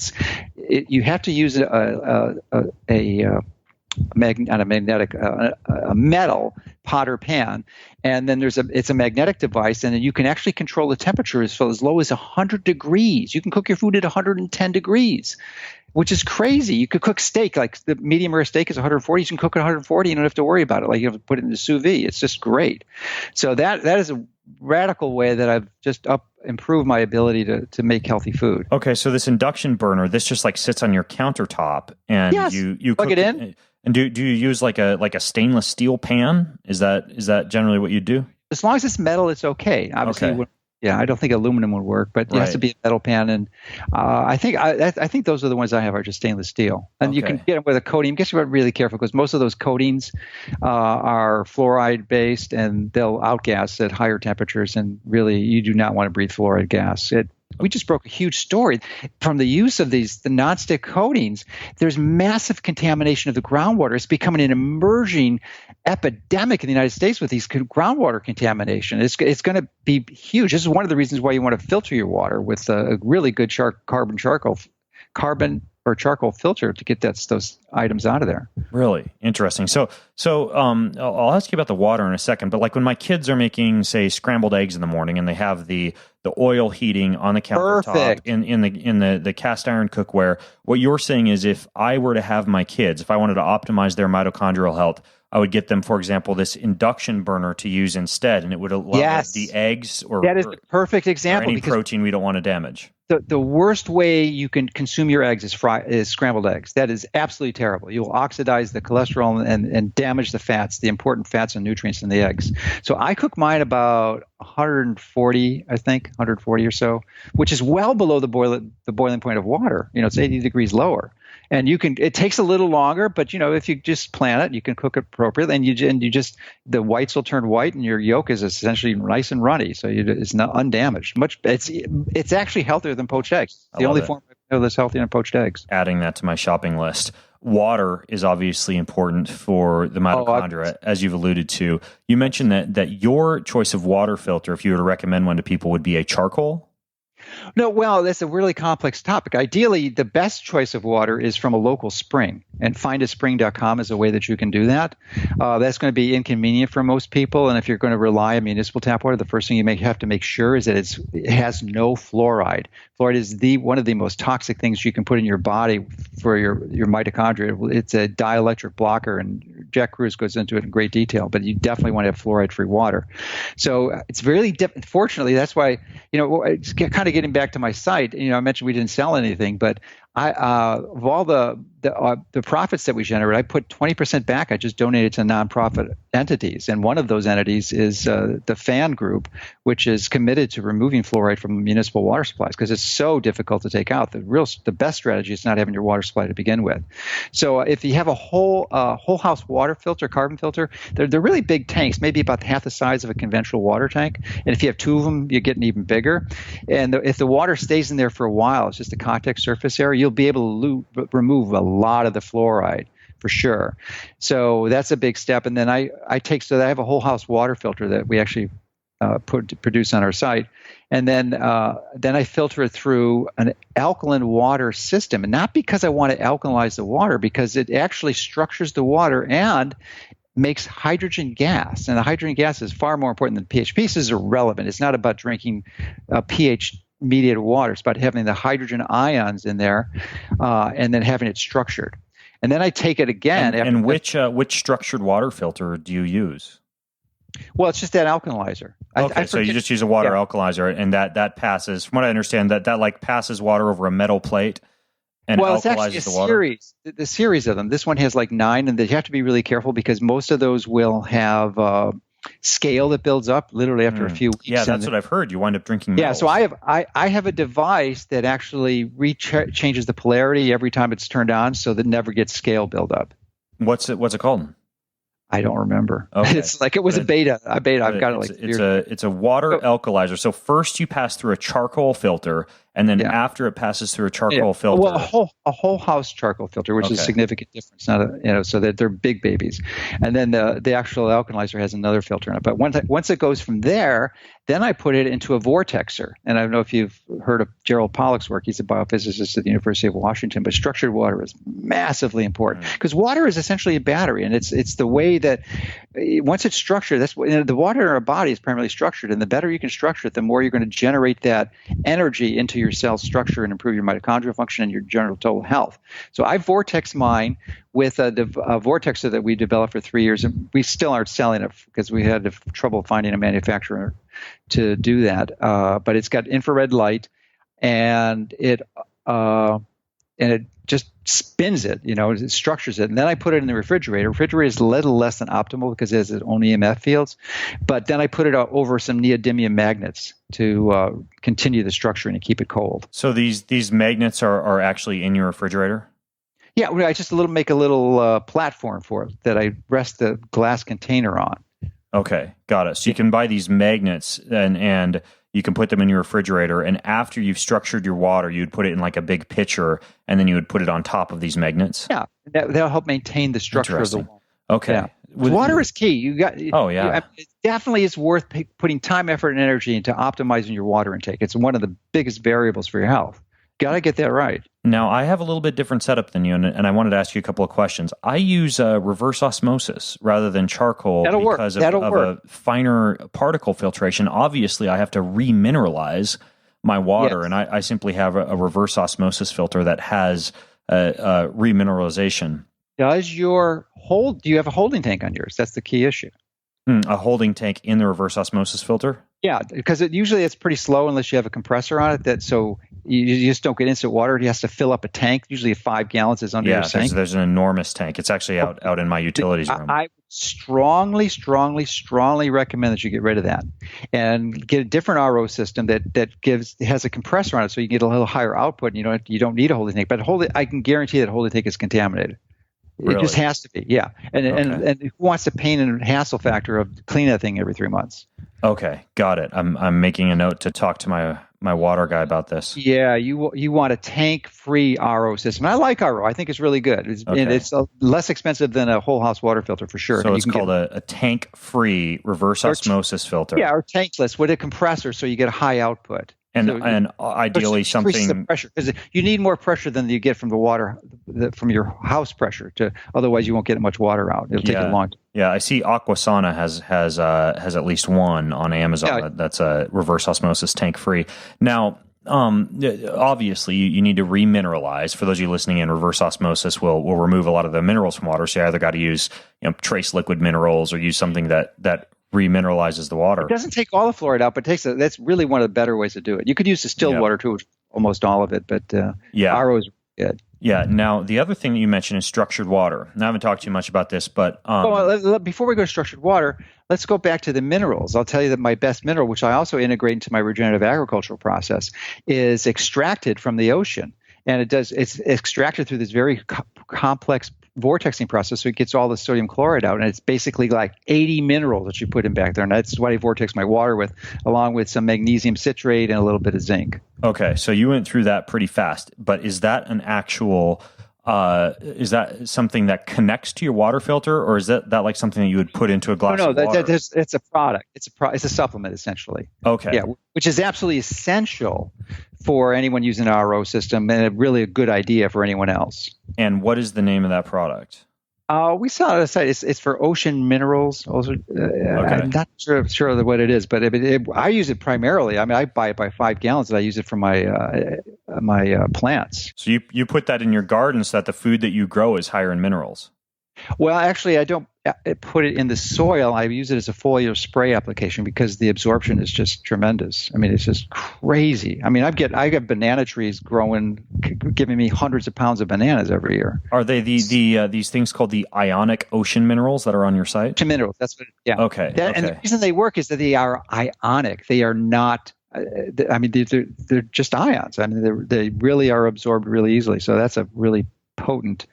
Speaker 2: You have to use a metal pot or pan, and then it's a magnetic device, and then you can actually control the temperature as low as 100 degrees. You can cook your food at 110 degrees. Which is crazy. You could cook steak, like the medium rare steak is 140. You can cook at 140. You don't have to worry about it. Like you have to put it in the sous vide. It's just great. So that is a radical way that I've just improved my ability to make healthy food.
Speaker 1: Okay, so this induction burner, this just like sits on your countertop, and
Speaker 2: yes,
Speaker 1: you
Speaker 2: plug it in.
Speaker 1: And do you use like a stainless steel pan? Is that generally what you do?
Speaker 2: As long as it's metal, it's okay. Obviously,
Speaker 1: okay.
Speaker 2: Yeah, I don't think aluminum would work, but it has to be a metal pan, and I think those are the ones I have are just stainless steel, and you can get them with a coating. You have to be really careful because most of those coatings are fluoride based, and they'll outgas at higher temperatures, and really you do not want to breathe fluoride gas. We just broke a huge story from the use of the nonstick coatings. There's massive contamination of the groundwater. It's becoming an emerging epidemic in the United States with these groundwater contamination. It's going to be huge. This is one of the reasons why you want to filter your water with a really good carbon or charcoal filter to get those items out of there.
Speaker 1: Really interesting. So I'll ask you about the water in a second, but like when my kids are making, say, scrambled eggs in the morning, and they have the oil heating on the countertop in the cast iron cookware, what you're saying is if I were to have my kids, if I wanted to optimize their mitochondrial health, I would get them, for example, this induction burner to use instead, and it would allow the eggs
Speaker 2: that is the perfect example.
Speaker 1: Or any protein we don't want to damage.
Speaker 2: The worst way you can consume your eggs is scrambled eggs. That is absolutely terrible. You will oxidize the cholesterol and damage the fats, the important fats and nutrients in the eggs. So I cook mine about 140, I think, 140 or so, which is well below the boiling point of water. It's 80 degrees lower. And it takes a little longer, but if you just plan it, you can cook it appropriately, and you just the whites will turn white, and your yolk is essentially nice and runny, so it's not undamaged. It's actually healthier than poached eggs. It's the only form I know that's healthier than poached eggs.
Speaker 1: Adding that to my shopping list. Water is obviously important for the mitochondria, as you've alluded to. You mentioned that your choice of water filter, if you were to recommend one to people, would be a charcoal.
Speaker 2: No, well, that's a really complex topic. Ideally, the best choice of water is from a local spring, and findaspring.com is a way that you can do that. That's going to be inconvenient for most people, and if you're going to rely on municipal tap water, the first thing you have to make sure is that it has no fluoride. Fluoride is one of the most toxic things you can put in your body for your mitochondria. It's a dielectric blocker, and Jack Cruz goes into it in great detail, but you definitely want to have fluoride-free water. So it's really fortunately, that's why, it's kind of getting back to my site, I mentioned we didn't sell anything, but of all the profits that we generate, I put 20% back. I just donated to nonprofit entities, and one of those entities is the FAN Group, which is committed to removing fluoride from municipal water supplies because it's so difficult to take out. The best strategy is not having your water supply to begin with. So if you have a whole house water filter, carbon filter, they're really big tanks, maybe about half the size of a conventional water tank. And if you have two of them, you're getting even bigger. And if the water stays in there for a while, it's just a contact surface area, you'll be able to remove a lot of the fluoride for sure. So that's a big step. And then I have a whole house water filter that we actually produce on our site. And then I filter it through an alkaline water system. And not because I want to alkalinize the water, because it actually structures the water and makes hydrogen gas. And the hydrogen gas is far more important than pH. pH is irrelevant. It's not about drinking pH mediated water. It's about having the hydrogen ions in there and then having it structured. And then I take it again.
Speaker 1: And which structured water filter do you use?
Speaker 2: Well, it's just that alkalizer.
Speaker 1: Okay, so you just use a water alkalizer, and that passes. From what I understand, that like passes water over a metal plate and alkalizes
Speaker 2: it's actually
Speaker 1: the water.
Speaker 2: Series. The series of them. This one has like 9, and you have to be really careful because most of those will have scale that builds up literally after a few weeks.
Speaker 1: Yeah, that's what I've heard. You wind up drinking
Speaker 2: Yeah,
Speaker 1: metals.
Speaker 2: so I have a device that actually changes the polarity every time it's turned on, so that never gets scale buildup.
Speaker 1: What's it called?
Speaker 2: I don't remember.
Speaker 1: Okay.
Speaker 2: It's like it was a beta. I've got it like
Speaker 1: it's a water alkalizer. So first you pass through a charcoal filter, and then after it passes through a charcoal filter,
Speaker 2: well, a whole house charcoal filter, which is a significant difference. Not so that they're big babies, and then the actual alkalizer has another filter in it. But once it goes from there, then I put it into a vortexer. And I don't know if you've heard of Gerald Pollack's work. He's a biophysicist at the University of Washington. But structured water is massively important because water is essentially a battery, and it's the way that once it's structured, that's the water in our body is primarily structured, and the better you can structure it, the more you're going to generate that energy into your cell structure and improve your mitochondrial function and your general total health. So I vortex mine with a vortexer that we developed for 3 years, and we still aren't selling it because we had trouble finding a manufacturer to do that. But it's got infrared light, and it just spins it, it structures it. And then I put it in the refrigerator. Refrigerator is a little less than optimal because it has its own EMF fields. But then I put it over some neodymium magnets to continue the structuring and keep it cold.
Speaker 1: So these magnets are actually in your refrigerator?
Speaker 2: Yeah, I just make a little platform for it that I rest the glass container on.
Speaker 1: Okay, got it. So you can buy these magnets and you can put them in your refrigerator, and after you've structured your water, you'd put it in like a big pitcher, and then you would put it on top of these magnets?
Speaker 2: Yeah, that'll help maintain the structure of the water.
Speaker 1: Okay.
Speaker 2: Yeah. Water is key. It definitely is worth putting time, effort, and energy into optimizing your water intake. It's one of the biggest variables for your health. Got to get that right.
Speaker 1: Now, I have a little bit different setup than you, and I wanted to ask you a couple of questions. I use reverse osmosis rather than charcoal because of a finer particle filtration. Obviously, I have to remineralize my water, and I simply have a reverse osmosis filter that has remineralization.
Speaker 2: Do you have a holding tank on yours? That's the key issue.
Speaker 1: A holding tank in the reverse osmosis filter?
Speaker 2: Yeah, because usually it's pretty slow unless you have a compressor on it. So you just don't get instant water. It has to fill up a tank. Usually 5 gallons is under your sink.
Speaker 1: There's an enormous tank. It's actually out in my utilities room.
Speaker 2: I strongly recommend that you get rid of that and get a different RO system that has a compressor on it, so you get a little higher output. And you don't need a holding tank. But I can guarantee that holding tank is contaminated. Really? It just has to be, yeah. And who wants the pain and hassle factor of cleaning that thing every 3 months?
Speaker 1: Okay, got it. I'm making a note to talk to my water guy about this.
Speaker 2: Yeah, you want a tank-free RO system. I like RO. I think it's really good. It's less expensive than a whole house water filter for sure.
Speaker 1: So it's called a tank-free reverse osmosis filter.
Speaker 2: Yeah, or tankless with a compressor, so you get a high output.
Speaker 1: And ideally something
Speaker 2: the pressure, because you need more pressure than you get from the water from your house pressure. Otherwise you won't get much water out. It'll take a long time.
Speaker 1: Yeah, I see Aquasana has at least one on Amazon that's a reverse osmosis tank free. Now, obviously you need to remineralize. For those of you listening in, reverse osmosis will remove a lot of the minerals from water. So you either got to use trace liquid minerals or use something that remineralizes the water.
Speaker 2: It doesn't take all the fluoride out, but that's really one of the better ways to do it. You could use distilled water too, almost all of it, but RO is good.
Speaker 1: Yeah. Now, the other thing that you mentioned is structured water. Now, I haven't talked too much about this, but
Speaker 2: before we go to structured water, let's go back to the minerals. I'll tell you that my best mineral, which I also integrate into my regenerative agricultural process, is extracted from the ocean. And it's extracted through this very complex vortexing process, so it gets all the sodium chloride out, and it's basically like 80 minerals that you put in back there, and that's what I vortex my water with, along with some magnesium citrate and a little bit of zinc. Okay,
Speaker 1: so you went through that pretty fast, but is that an actual is that something that connects to your water filter, or is that like something that you would put into a glass of water?
Speaker 2: No, it's a product. It's a supplement, essentially.
Speaker 1: Okay.
Speaker 2: Yeah, which is absolutely essential for anyone using an RO system, and really a good idea for anyone else.
Speaker 1: And what is the name of that product?
Speaker 2: We saw it on the site. It's for ocean minerals. Okay. I'm not sure what it is, but I use it primarily. I mean, I buy it by 5 gallons, and I use it for my plants.
Speaker 1: So you put that in your garden so that the food that you grow is higher in minerals.
Speaker 2: Well, actually, I don't put it in the soil. I use it as a foliar spray application because the absorption is just tremendous. I mean, it's just crazy. I mean, I get banana trees growing, giving me hundreds of pounds of bananas every year.
Speaker 1: Are they these things called the ionic ocean minerals that are on your site?
Speaker 2: Ocean minerals. That's what. Yeah.
Speaker 1: Okay.
Speaker 2: And the reason they work is that they are ionic. They are not. I mean, they're just ions. I mean, they really are absorbed really easily. So that's a really potent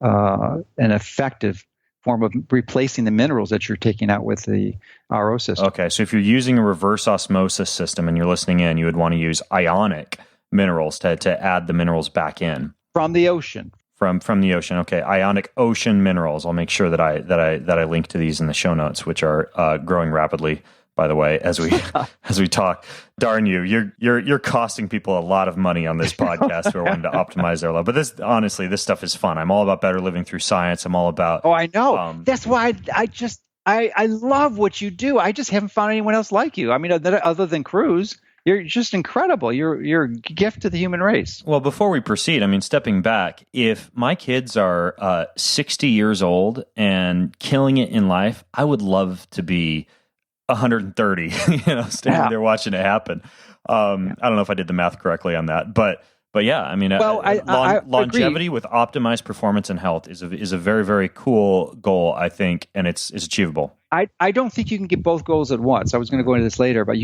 Speaker 2: and effective form of replacing the minerals that you're taking out with the RO system.
Speaker 1: Okay, so if you're using a reverse osmosis system and you're listening in, you would want to use ionic minerals to add the minerals back in
Speaker 2: from the ocean.
Speaker 1: From the ocean. Okay, ionic ocean minerals. I'll make sure that I link to these in the show notes, which are growing rapidly, by the way, as we talk. Darn you, you're costing people a lot of money on this podcast who are wanting to optimize their life. But this stuff is fun. I'm all about better living through science. I'm all about.
Speaker 2: Oh, I know. That's why I love what you do. I just haven't found anyone else like you. I mean, other than Cruz, you're just incredible. You're a gift to the human race.
Speaker 1: Well, before we proceed, I mean, stepping back, if my kids are 60 years old and killing it in life, I would love to be 130, standing there watching it happen. I don't know if I did the math correctly on that, but yeah, I mean, longevity with optimized performance and health is a very, very cool goal, I think, and it's achievable.
Speaker 2: I don't think you can get both goals at once. I was going to go into this later, but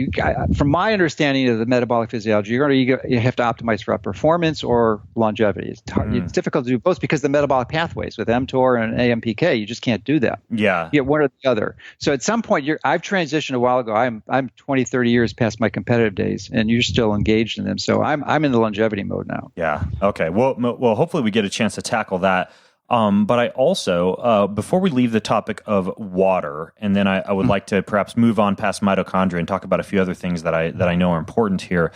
Speaker 2: from my understanding of the metabolic physiology, you have to optimize for performance or longevity. It's difficult to do both because the metabolic pathways with mTOR and AMPK, you just can't do that.
Speaker 1: Yeah.
Speaker 2: You get one or the other. So at some point, I've transitioned a while ago. I'm 20, 30 years past my competitive days, and you're still engaged in them. So I'm in the longevity mode now.
Speaker 1: Yeah. Okay. Well, hopefully we get a chance to tackle that. But I also, before we leave the topic of water, and then I would like to perhaps move on past mitochondria and talk about a few other things that I know are important here.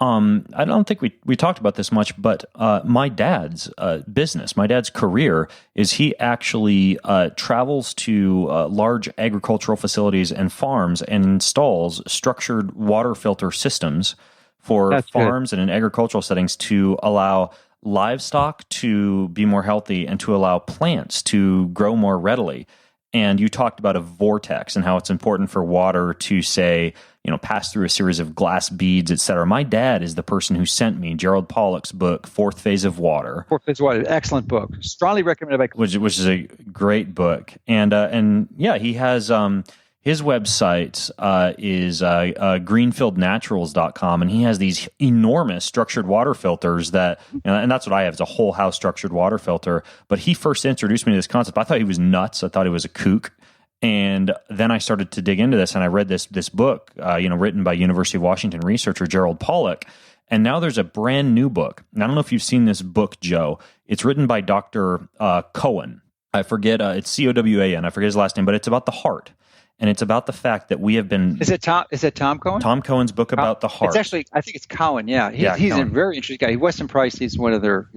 Speaker 1: I don't think we talked about this much, but my dad's business, my dad's career is he actually travels to large agricultural facilities and farms and installs structured water filter systems for farms and in agricultural settings to allow livestock to be more healthy and to allow plants to grow more readily. And you talked about a vortex and how it's important for water to, say, pass through a series of glass beads, et cetera. My dad is the person who sent me Gerald Pollack's book, Fourth Phase of Water.
Speaker 2: Fourth Phase of Water, excellent book. Strongly recommended.
Speaker 1: Which is a great book. And yeah, he has... his website is greenfieldnaturals.com, and he has these enormous structured water filters that, and that's what I have, is a whole house structured water filter. But he first introduced me to this concept. I thought he was nuts. I thought he was a kook. And then I started to dig into this, and I read this book, written by University of Washington researcher Gerald Pollack. And now there's a brand new book. And I don't know if you've seen this book, Joe. It's written by Dr. Cohen. I forget, it's Cowan. I forget his last name, but it's about the heart. And it's about the fact that we have been...
Speaker 2: Is it Tom Cohen?
Speaker 1: Tom Cohen's book about the heart.
Speaker 2: It's actually, I think it's Cohen, yeah. He's a very interesting guy. Weston Price, he's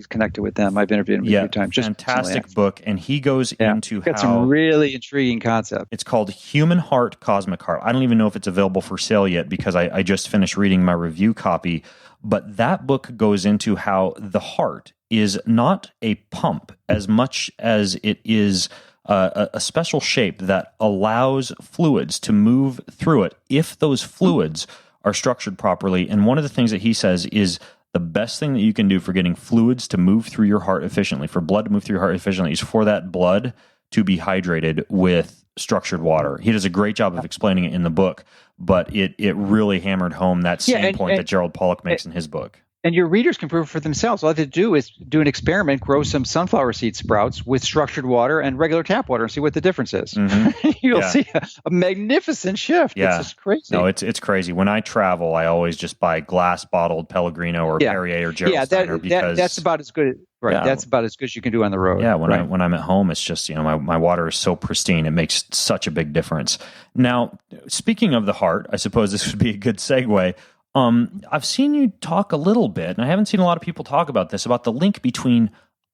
Speaker 2: connected with them. I've interviewed him a few times.
Speaker 1: Fantastic book. And he goes into
Speaker 2: got some really intriguing concept.
Speaker 1: It's called Human Heart, Cosmic Heart. I don't even know if it's available for sale yet because I just finished reading my review copy. But that book goes into how the heart is not a pump as much as it is... a special shape that allows fluids to move through it if those fluids are structured properly. And one of the things that he says is the best thing that you can do for getting fluids to move through your heart efficiently, for blood to move through your heart efficiently, is for that blood to be hydrated with structured water. He does a great job of explaining it in the book, but it really hammered home that same point that Gerald Pollack makes in his book.
Speaker 2: And your readers can prove it for themselves. All they have to do is do an experiment, grow some sunflower seed sprouts with structured water and regular tap water and see what the difference is. Mm-hmm. You'll see a magnificent shift. Yeah. It's just crazy.
Speaker 1: No, it's crazy. When I travel, I always just buy glass bottled Pellegrino or Perrier or Gerald because
Speaker 2: that's about as good. Right, that's about as good as you can do on the road.
Speaker 1: Yeah, when I'm at home, it's just my water is so pristine. It makes such a big difference. Now, speaking of the heart, I suppose this would be a good segue. I've seen you talk a little bit, and I haven't seen a lot of people talk about this, about the link between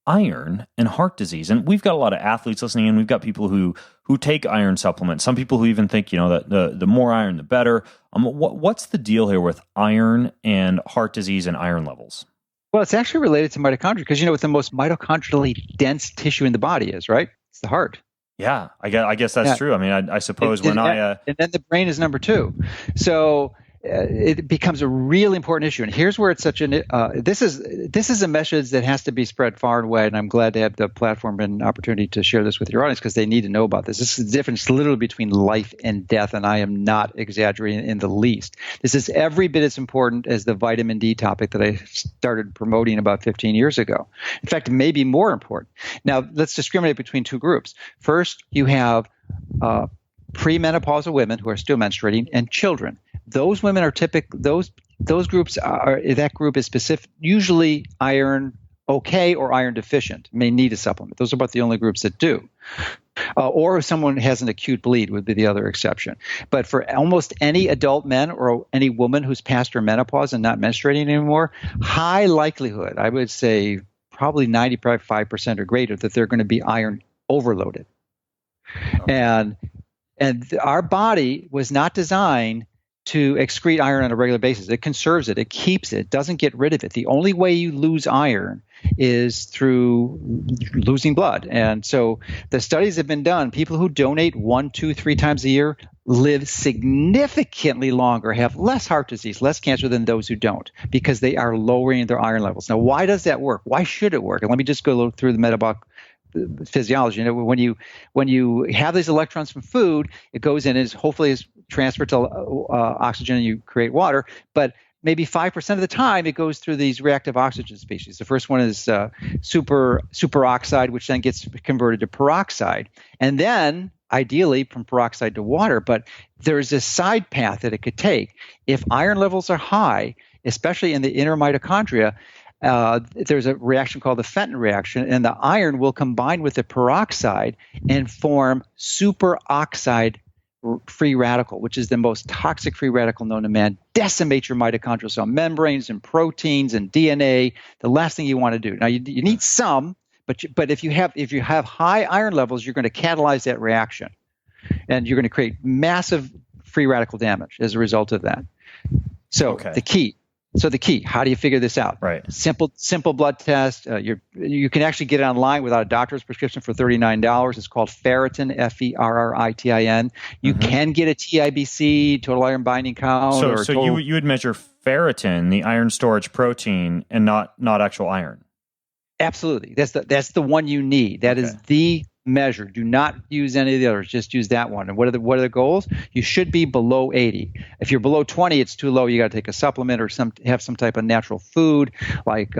Speaker 1: iron and heart disease. And we've got a lot of athletes listening, and we've got people who take iron supplements. Some people who even think, that the more iron, the better. What's the deal here with iron and heart disease and iron levels?
Speaker 2: Well, it's actually related to mitochondria because you know what the most mitochondrially dense tissue in the body is, right? It's the heart.
Speaker 1: Yeah, I guess that's true. I mean, I suppose
Speaker 2: and then the brain is number two. So it becomes a really important issue. And here's where it's such an this is a message that has to be spread far and wide. And I'm glad to have the platform and opportunity to share this with your audience because they need to know about this. This is the difference literally between life and death, and I am not exaggerating in the least. This is every bit as important as the vitamin D topic that I started promoting about 15 years ago. In fact, it may be more important. Now, let's discriminate between two groups. First, you have premenopausal women who are still menstruating and children. Those women are those groups are, that group is specific, usually iron okay or iron deficient, may need a supplement. Those are about the only groups that do. Or if someone has an acute bleed would be the other exception. But for almost any adult men or any woman who's past her menopause and not menstruating anymore, high likelihood, I would say probably 95% or greater, that they're going to be iron overloaded. Okay. And our body was not designed to excrete iron on a regular basis. It conserves it. It keeps it. Doesn't get rid of it. The only way you lose iron is through losing blood. And so the studies have been done. People who donate 1, 2, 3 times a year live significantly longer, have less heart disease, less cancer than those who don't, because they are lowering their iron levels. Now, why does that work? Why should it work? And let me just go through the metabolic physiology. You know, when you have these electrons from food, it goes in and hopefully is transferred to oxygen and you create water. But maybe 5% of the time it goes through these reactive oxygen species. The first one is superoxide, which then gets converted to peroxide, and then ideally from peroxide to water. But there's a side path that it could take. If iron levels are high, especially in the inner mitochondria, there's a reaction called the Fenton reaction, and the iron will combine with the peroxide and form superoxide free radical, which is the most toxic free radical known to man, decimates your mitochondrial cell membranes and proteins and DNA. The last thing you want to do. Now, you need some, but if you have high iron levels, you're going to catalyze that reaction, and you're going to create massive free radical damage as a result of that. So the key, how do you figure this out?
Speaker 1: Right.
Speaker 2: Simple blood test. You can actually get it online without a doctor's prescription for $39. It's called ferritin, Ferritin. You can get a TIBC, total iron binding count.
Speaker 1: So you would measure ferritin, the iron storage protein, and not actual iron.
Speaker 2: Absolutely. That's the one you need. That is the measure. Do not use any of the others. Just use that one. And what are the goals? You should be below 80. If you're below 20, it's too low. You got to take a supplement or have some type of natural food like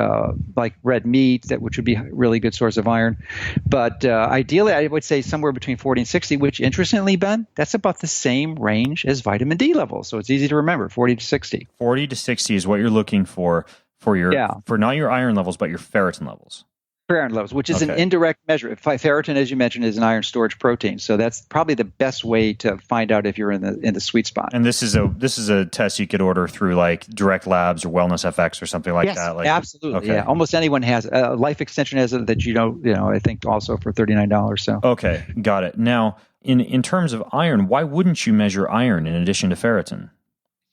Speaker 2: red meat, which would be a really good source of iron. But ideally, I would say somewhere between 40 and 60, which interestingly, Ben, that's about the same range as vitamin D levels. So it's easy to remember, 40 to 60.
Speaker 1: 40 to 60 is what you're looking for not your iron levels, but your ferritin levels.
Speaker 2: Ferritin levels, which is an indirect measure. Ferritin, as you mentioned, is an iron storage protein, so that's probably the best way to find out if you're in the sweet spot.
Speaker 1: And this is a test you could order through like Direct Labs or Wellness FX or something like that.
Speaker 2: Yes, absolutely. Okay. Yeah, almost anyone has it. Life Extension has it that I think also for $39. So
Speaker 1: okay, got it. Now, in terms of iron, why wouldn't you measure iron in addition to ferritin?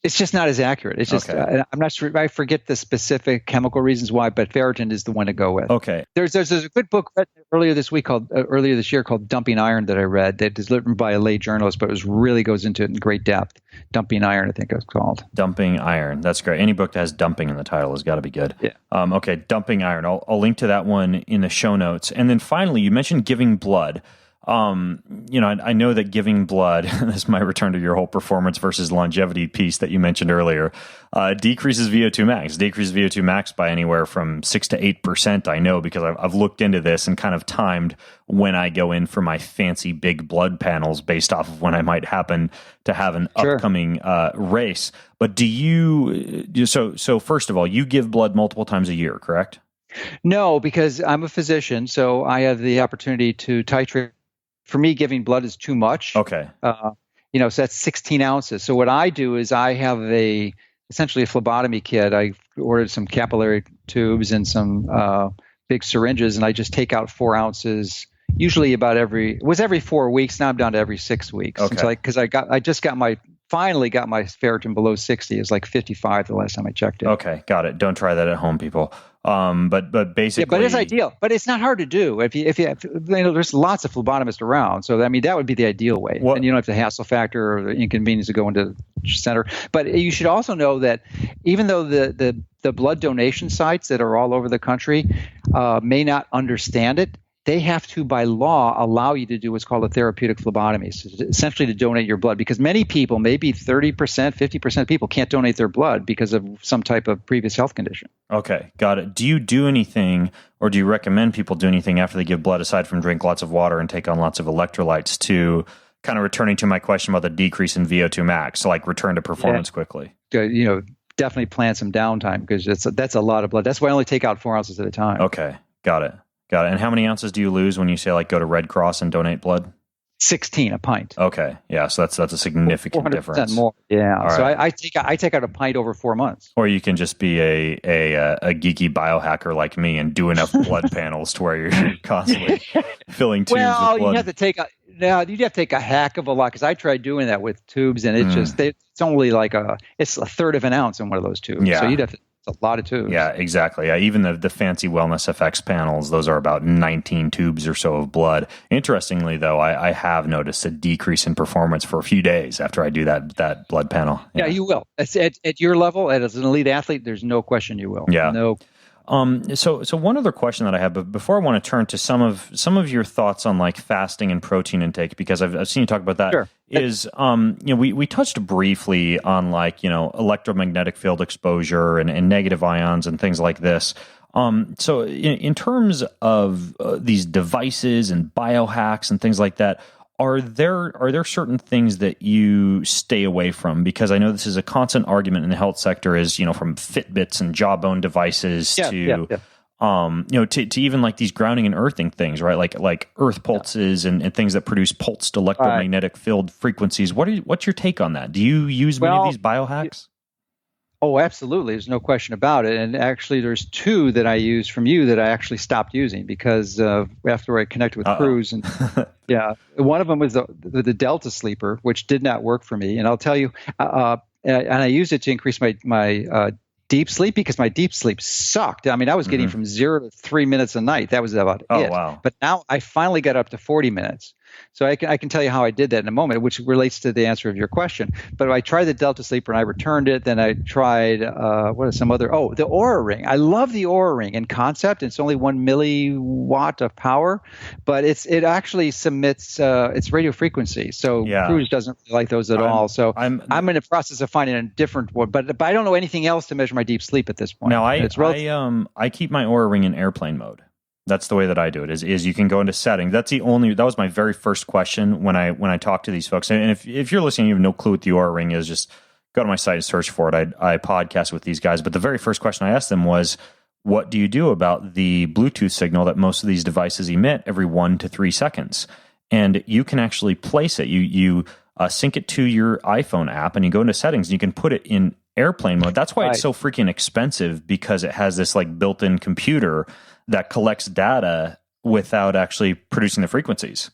Speaker 2: It's just not as accurate. It's just I'm not sure. I forget the specific chemical reasons why, but ferritin is the one to go with.
Speaker 1: Okay.
Speaker 2: There's a good book earlier this year called Dumping Iron that I read that is written by a lay journalist, but it really goes into it in great depth. Dumping Iron, I think it's called.
Speaker 1: Dumping Iron. That's great. Any book that has dumping in the title has got to be good.
Speaker 2: Yeah.
Speaker 1: Okay. Dumping Iron. I'll link to that one in the show notes. And then finally, you mentioned giving blood. I know that giving blood, this is my return to your whole performance versus longevity piece that you mentioned earlier, decreases VO2 max. Decreases VO2 max by anywhere from 6 to 8%. I know because I've looked into this and kind of timed when I go in for my fancy big blood panels based off of when I might happen to have an upcoming race. But so first of all, you give blood multiple times a year, correct?
Speaker 2: No, because I'm a physician, so I have the opportunity to titrate. For me, giving blood is too much.
Speaker 1: Okay.
Speaker 2: So that's 16 ounces. So what I do is I have essentially a phlebotomy kit. I ordered some capillary tubes and some big syringes, and I just take out 4 ounces, usually every 4 weeks. Now I'm down to every 6 weeks.
Speaker 1: Okay.
Speaker 2: Because I finally got my ferritin below 60. It was like 55 the last time I checked it.
Speaker 1: Okay, got it. Don't try that at home, people. But basically,
Speaker 2: but it's ideal. But it's not hard to do. If you there's lots of phlebotomists around, so I mean that would be the ideal way. And you don't have the hassle factor or the inconvenience to go into the center. But you should also know that even though the blood donation sites that are all over the country may not understand it, they have to, by law, allow you to do what's called a therapeutic phlebotomy, so essentially to donate your blood, because many people, maybe 30%, 50% of people can't donate their blood because of some type of previous health condition.
Speaker 1: Okay, got it. Do you do anything, or do you recommend people do anything after they give blood, aside from drink lots of water and take on lots of electrolytes, to kind of returning to my question about the decrease in VO2 max, so like return to performance quickly?
Speaker 2: Definitely plan some downtime, because that's a lot of blood. That's why I only take out 4 ounces at a time.
Speaker 1: Okay, got it. And how many ounces do you lose when you say like go to Red Cross and donate blood?
Speaker 2: 16 a pint.
Speaker 1: Okay, yeah, so that's a significant difference.
Speaker 2: More. Yeah,
Speaker 1: all
Speaker 2: so
Speaker 1: right.
Speaker 2: I take out a pint over 4 months.
Speaker 1: Or you can just be a geeky biohacker like me and do enough blood panels to where you're constantly filling tubes with blood.
Speaker 2: Well, you'd have to take a heck of a lot, because I tried doing that with tubes, and it's only like it's a third of an ounce in one of those tubes.
Speaker 1: Yeah.
Speaker 2: So you'd have to. It's a lot of tubes.
Speaker 1: Yeah, exactly. Yeah, even the fancy Wellness FX panels, those are about 19 tubes or so of blood. Interestingly, though, I have noticed a decrease in performance for a few days after I do that blood panel.
Speaker 2: Yeah, you will. At your level, as an elite athlete, there's no question you will.
Speaker 1: Yeah.
Speaker 2: No.
Speaker 1: So one other question that I have, but before I want to turn to some of your thoughts on like fasting and protein intake, because I've seen you talk about that. Sure. Is we touched briefly on like electromagnetic field exposure and negative ions and things like this. So in terms of these devices and biohacks and things like that, are there certain things that you stay away from? Because I know this is a constant argument in the health sector, is from Fitbits and Jawbone devices to even like these grounding and earthing things, right? Like earth pulses and things that produce pulsed electromagnetic field frequencies. What's your take on that? Do you use many of these biohacks?
Speaker 2: Oh, absolutely. There's no question about it. And actually, there's 2 that I use from you that I actually stopped using because after I connected with Cruz. And one of them was the Delta Sleeper, which did not work for me. And I'll tell you, and I used it to increase my deep sleep, because my deep sleep sucked. I mean, I was getting from 0 to 3 minutes a night. That was about it.
Speaker 1: Wow.
Speaker 2: But now I finally got up to 40 minutes. So I can tell you how I did that in a moment, which relates to the answer of your question. But I tried the Delta Sleeper and I returned it. Then I tried the Oura Ring. I love the Oura Ring in concept. It's only 1 milliwatt of power, but it actually submits its radio frequency. So Cruz doesn't really like those at all. So I'm in the process of finding a different one, but I don't know anything else to measure my deep sleep at this point.
Speaker 1: Now I keep my Oura Ring in airplane mode. That's the way that I do it. Is you can go into settings. That was my very first question when I talk to these folks. And if you're listening, you have no clue what the Oura Ring is, just go to my site and search for it. I podcast with these guys. But the very first question I asked them was, what do you do about the Bluetooth signal that most of these devices emit every 1 to 3 seconds? And you can actually place it. You sync it to your iPhone app, and you go into settings, and you can put it in airplane mode. That's why it's so freaking expensive, because it has this like built-in computer that collects data without actually producing the frequencies.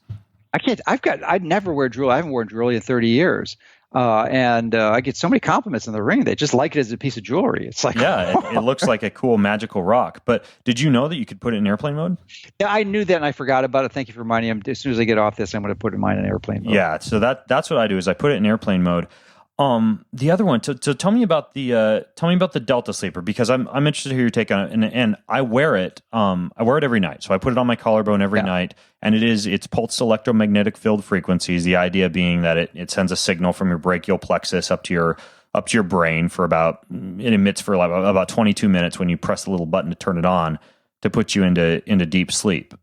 Speaker 2: I never wear jewelry. I haven't worn jewelry in 30 years. And I get so many compliments in the ring. They just like it as a piece of jewelry. It's like,
Speaker 1: it looks like a cool magical rock. But did you know that you could put it in airplane mode?
Speaker 2: Yeah, I knew that and I forgot about it. Thank you for reminding me. As soon as I get off this, I'm going to put mine in airplane mode.
Speaker 1: Yeah, so that's what I do, is I put it in airplane mode. The other one, so tell me about the Delta Sleeper, because I'm interested to hear your take on it, and I wear it every night. So I put it on my collarbone every night, and it's pulsed electromagnetic field frequencies. The idea being that it sends a signal from your brachial plexus up to your brain it emits for about 22 minutes when you press the little button to turn it on to put you into deep sleep.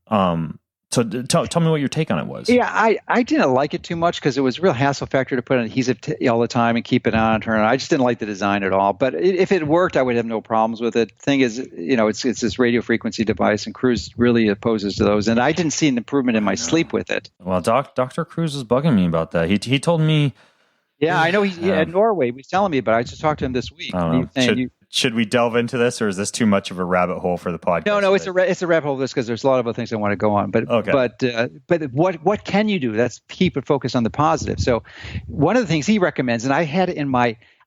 Speaker 1: So tell me what your take on it was.
Speaker 2: Yeah, I didn't like it too much because it was a real hassle factor to put an adhesive all the time and keep it on and turn it on. I just didn't like the design at all. But if it worked, I would have no problems with it. Thing is, it's this radio frequency device, and Cruz really opposes to those. And I didn't see an improvement in my sleep with it.
Speaker 1: Well, Dr. Cruz was bugging me about that. He told me.
Speaker 2: Yeah, I know he's at Norway. He was telling me about it. I just talked to him this week.
Speaker 1: I don't know. Should we delve into this, or is this too much of a rabbit hole for the podcast?
Speaker 2: No, it's a rabbit hole because there's a lot of other things I want to go on. But what can you do? Let's keep it focused on the positive. So one of the things he recommends, and I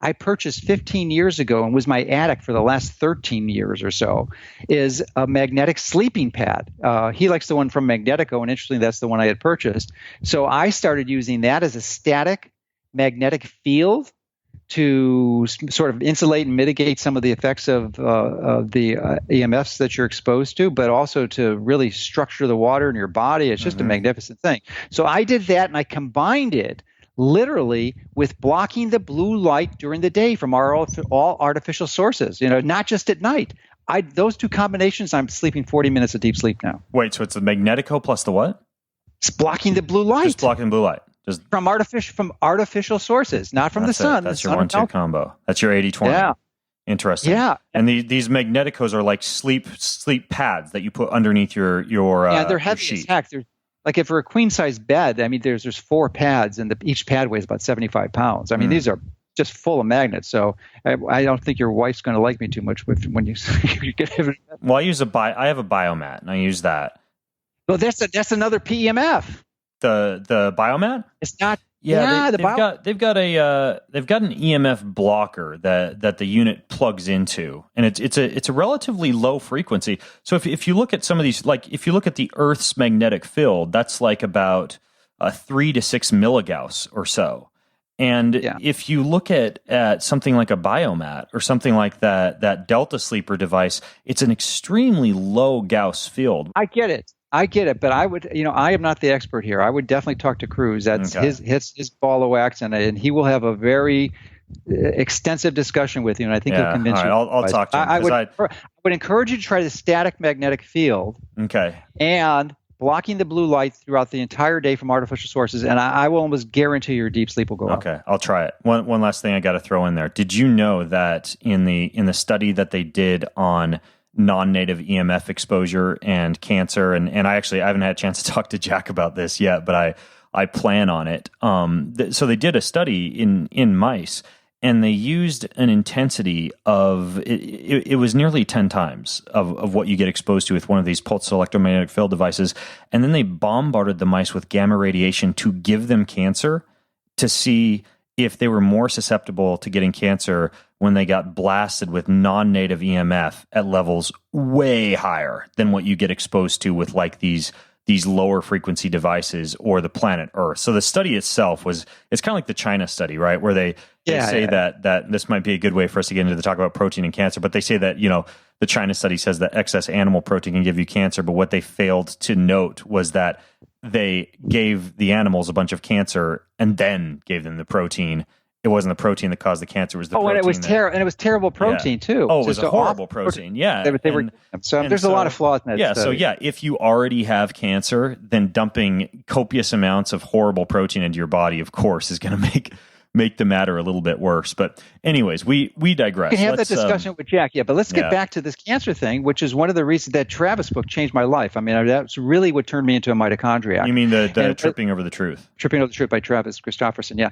Speaker 2: I purchased 15 years ago and was my addict for the last 13 years or so is a magnetic sleeping pad. He likes the one from Magnetico, and interestingly, that's the one I had purchased. So I started using that as a static magnetic field to sort of insulate and mitigate some of the effects of the EMFs that you're exposed to, but also to really structure the water in your body. It's just a magnificent thing. So I did that, and I combined it literally with blocking the blue light during the day from all artificial sources, not just at night. Those two combinations, I'm sleeping 40 minutes of deep sleep now.
Speaker 4: Wait, so it's the Magnetico plus the what?
Speaker 2: It's blocking the blue light.
Speaker 4: Just blocking blue light. Just
Speaker 2: from artificial sources, not from the sun.
Speaker 4: That's your 1-2 combo. That's your 80-20.
Speaker 2: Yeah.
Speaker 4: Interesting.
Speaker 2: Yeah.
Speaker 4: And these Magneticos are like sleep pads that you put underneath your
Speaker 2: they're heavy
Speaker 4: sheet.
Speaker 2: as heck. They're, like if for a queen size bed, I mean, there's 4 pads, and each pad weighs about 75 pounds. I mean, these are just full of magnets. So I don't think your wife's going to like me too much when you get it.
Speaker 4: Well, I have a biomat, and I use that.
Speaker 2: Well, that's another PEMF.
Speaker 4: The biomat?
Speaker 2: It's not.
Speaker 4: Yeah, they've got an EMF blocker that the unit plugs into, and it's a relatively low frequency. So if you look at some of these, like if you look at the Earth's magnetic field, that's like about 3 to 6 milligauss or so. And if you look at something like a biomat or something like that Delta Sleeper device, it's an extremely low Gauss field.
Speaker 2: I get it, but I would, I am not the expert here. I would definitely talk to Cruz. That's his ball of wax, and he will have a very extensive discussion with you, and I think he'll convince you.
Speaker 4: I'll talk to him.
Speaker 2: I would encourage you to try the static magnetic field.
Speaker 4: Okay.
Speaker 2: And blocking the blue light throughout the entire day from artificial sources, and I will almost guarantee your deep sleep will go up.
Speaker 4: Okay, I'll try it. One last thing I got to throw in there. Did you know that in the study that they did on non-native EMF exposure and cancer, and I haven't had a chance to talk to Jack about this yet, but I plan on it. So they did a study in mice, and they used an intensity of it was nearly 10 times of what you get exposed to with one of these pulsed electromagnetic field devices, and then they bombarded the mice with gamma radiation to give them cancer to see if they were more susceptible to getting cancer when they got blasted with non-native EMF at levels way higher than what you get exposed to with like these lower frequency devices or the planet Earth. So the study itself it's kind of like the China study, right? Where they say that this might be a good way for us to get into the talk about protein and cancer, but they say that, the China study says that excess animal protein can give you cancer, but what they failed to note was that they gave the animals a bunch of cancer and then gave them the protein. It wasn't the protein that caused the cancer; it was the protein.
Speaker 2: And it was terrible protein too.
Speaker 4: Oh, it was a horrible protein. Yeah,
Speaker 2: there's a lot of flaws in that.
Speaker 4: Yeah,
Speaker 2: study.
Speaker 4: so if you already have cancer, then dumping copious amounts of horrible protein into your body, of course, is going to make the matter a little bit worse. But anyways, we digress.
Speaker 2: We can have that discussion with Jack, but let's get back to this cancer thing, which is one of the reasons that Travis book changed my life. I mean, that's really what turned me into a mitochondriac.
Speaker 4: You mean the Tripping Over the Truth?
Speaker 2: Tripping Over the Truth by Travis Christofferson, yeah.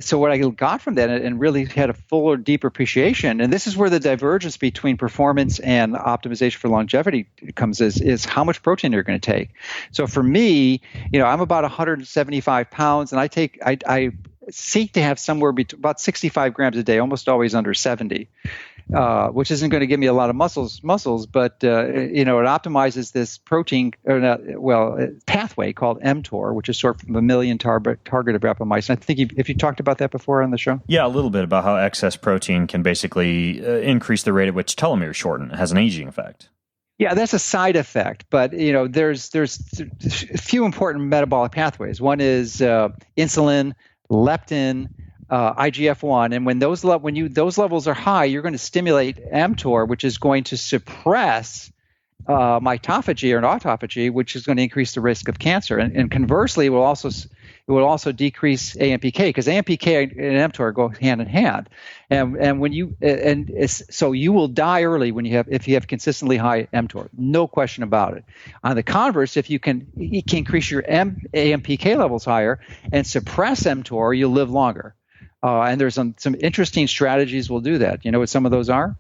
Speaker 2: So what I got from that and really had a fuller, deeper appreciation, and this is where the divergence between performance and optimization for longevity comes is how much protein you're going to take. So for me, I'm about 175 pounds, and I seek to have somewhere between about 65 grams a day, almost always under 70, which isn't going to give me a lot of muscles, but it optimizes this protein pathway called mTOR, which is sort of mammalian target of rapamycin. I think if you talked about that before on the show. Yeah,
Speaker 4: a little bit about how excess protein can basically increase the rate at which telomeres shorten. It has an aging effect.
Speaker 2: Yeah, that's a side effect, but there's a few important metabolic pathways. One is insulin, leptin, IGF-1, and when those levels are high, you're going to stimulate mTOR, which is going to suppress mitophagy or autophagy, which is going to increase the risk of cancer. And conversely, it will also decrease AMPK, because AMPK and mTOR go hand in hand. So you will die early if you have consistently high mTOR, no question about it. On the converse, if you can increase your AMPK levels higher and suppress mTOR, you'll live longer. And there's some interesting strategies will do that. You know what some of those are?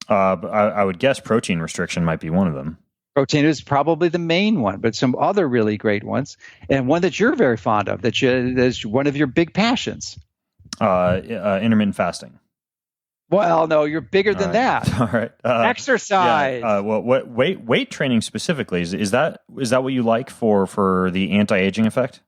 Speaker 4: I would guess protein restriction might be one of them.
Speaker 2: Protein is probably the main one, but some other really great ones, and one that you're very fond of, that's one of your big passions.
Speaker 4: Intermittent fasting.
Speaker 2: Well, no, you're bigger than that.
Speaker 4: All right.
Speaker 2: Exercise.
Speaker 4: Yeah, well, what weight training specifically is that what you like for the anti-aging effect?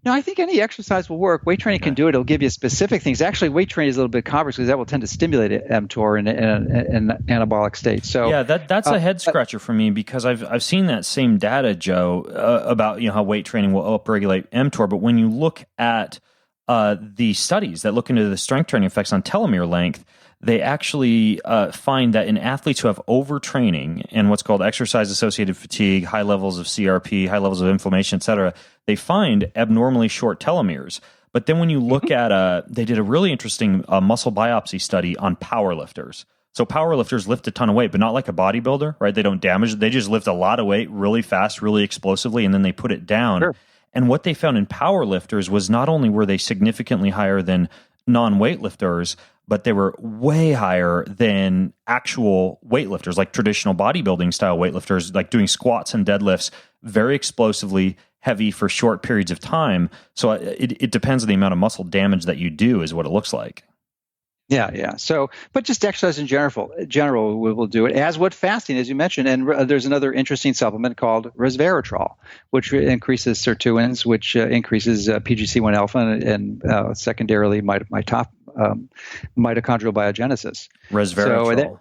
Speaker 2: No, I think any exercise will work. Weight training can do it. It'll give you specific things. Actually, weight training is a little bit complex because that will tend to stimulate mTOR in an anabolic state. So
Speaker 4: yeah, that's a head scratcher for me because I've seen that same data, Joe, about how weight training will upregulate mTOR. But when you look at the studies that look into the strength training effects on telomere length, they actually find that in athletes who have overtraining and what's called exercise-associated fatigue, high levels of CRP, high levels of inflammation, et cetera, they find abnormally short telomeres. But then when you look at, they did a really interesting muscle biopsy study on powerlifters. So powerlifters lift a ton of weight, but not like a bodybuilder, right? They don't damage. They just lift a lot of weight really fast, really explosively, and then they put it down. Sure. And what they found in powerlifters was not only were they significantly higher than non-weightlifters, but they were way higher than actual weightlifters, like traditional bodybuilding style weightlifters, like doing squats and deadlifts very explosively, heavy for short periods of time. So it depends on the amount of muscle damage that you do is what it looks like.
Speaker 2: Yeah. So, but just exercise in general will do it, as would fasting, as you mentioned. And there's another interesting supplement called resveratrol, which increases sirtuins, which increases PGC1 alpha and secondarily mitochondrial biogenesis.
Speaker 4: Resveratrol.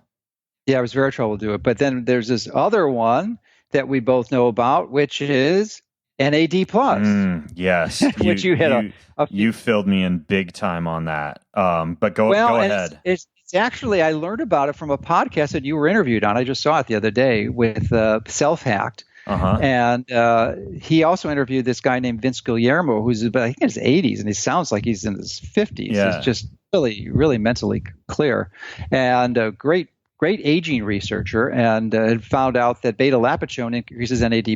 Speaker 2: Resveratrol will do it. But then there's this other one that we both know about, which is NAD+.
Speaker 4: Yes.
Speaker 2: Which
Speaker 4: you filled me in big time on that. But go ahead.
Speaker 2: It's actually, I learned about it from a podcast that you were interviewed on. I just saw it the other day with Self-Hacked. And he also interviewed this guy named Vince Guillermo, who's I think in his 80s, and he sounds like he's in his 50s.
Speaker 4: Yeah. He's
Speaker 2: just really, really mentally clear and a great aging researcher, and had found out that beta-lactone increases NAD+.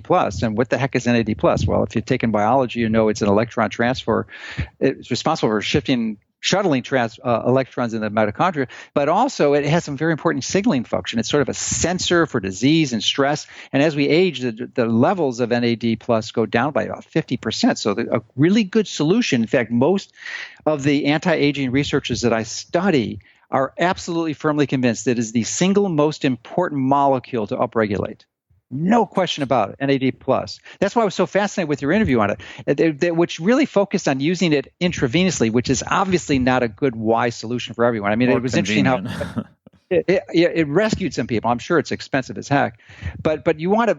Speaker 2: And what the heck is NAD+? Well, if you've taken biology, you know it's an electron transfer. It's responsible for shuttling electrons in the mitochondria, but also it has some very important signaling function. It's sort of a sensor for disease and stress. And as we age, the levels of NAD+ go down by about 50%. So a really good solution. In fact, most of the anti-aging researchers that I study are absolutely firmly convinced that it is the single most important molecule to upregulate. No question about it, NAD+. That's why I was so fascinated with your interview on it, which really focused on using it intravenously, which is obviously not a good, wise solution for everyone. I mean, it was
Speaker 4: convenient.
Speaker 2: Interesting how it rescued some people. I'm sure it's expensive as heck. But you want to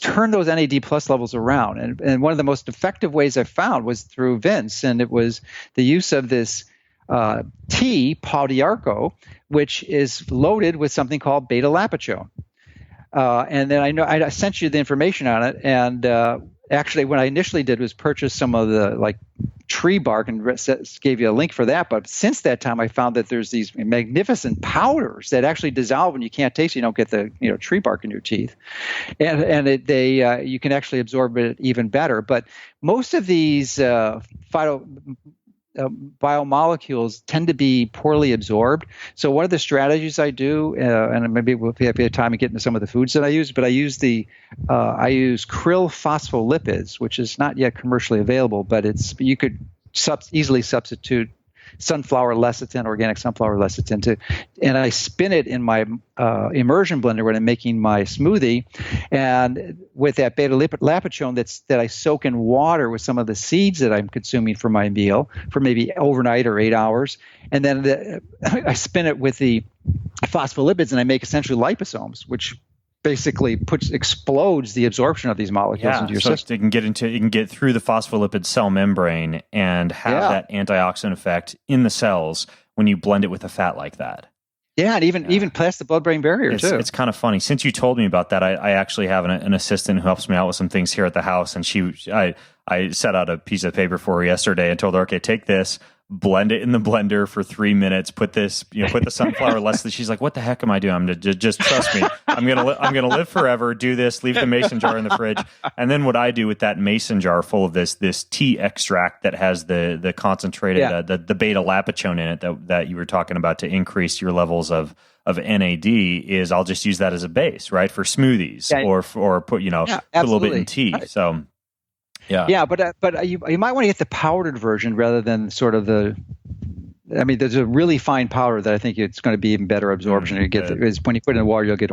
Speaker 2: turn those NAD+ levels around. And one of the most effective ways I found was through Vince, and it was the use of this tea, Pau d'Arco, which is loaded with something called beta-lactone. And then I sent you the information on it. And actually, what I initially did was purchase some of the tree bark and gave you a link for that. But since that time, I found that there's these magnificent powders that actually dissolve when you can't taste it. You don't get the tree bark in your teeth, and you can actually absorb it even better. But most of these biomolecules tend to be poorly absorbed. So one of the strategies I do, and maybe we'll have time to get into some of the foods that I use, but I use krill phospholipids, which is not yet commercially available, but you could easily substitute sunflower lecithin, organic sunflower lecithin, and I spin it in my immersion blender when I'm making my smoothie, and with that beta-lactone that I soak in water with some of the seeds that I'm consuming for my meal for maybe overnight or 8 hours, and then I spin it with the phospholipids, and I make essentially liposomes, which basically explodes the absorption of these molecules into your system.
Speaker 4: It can get through the phospholipid cell membrane and have that antioxidant effect in the cells when you blend it with a fat like that.
Speaker 2: Yeah, and even past the blood-brain barrier too.
Speaker 4: It's kind of funny. Since you told me about that, I actually have an assistant who helps me out with some things here at the house, and I set out a piece of paper for her yesterday and told her, okay, take this, blend it in the blender for 3 minutes, put the sunflower less. She's like, what the heck am I doing? I'm just trust me. I'm gonna live forever. Do this. Leave the mason jar in the fridge. And then what I do with that mason jar full of this tea extract that has the concentrated the beta-lactone in it that you were talking about to increase your levels of NAD is I'll just use that as a base, right, for smoothies or put a little bit in tea. So.
Speaker 2: Yeah, but you might want to get the powdered version rather than sort of the. I mean, there's a really fine powder that I think it's going to be even better absorption. You get is when you put it in water, you'll get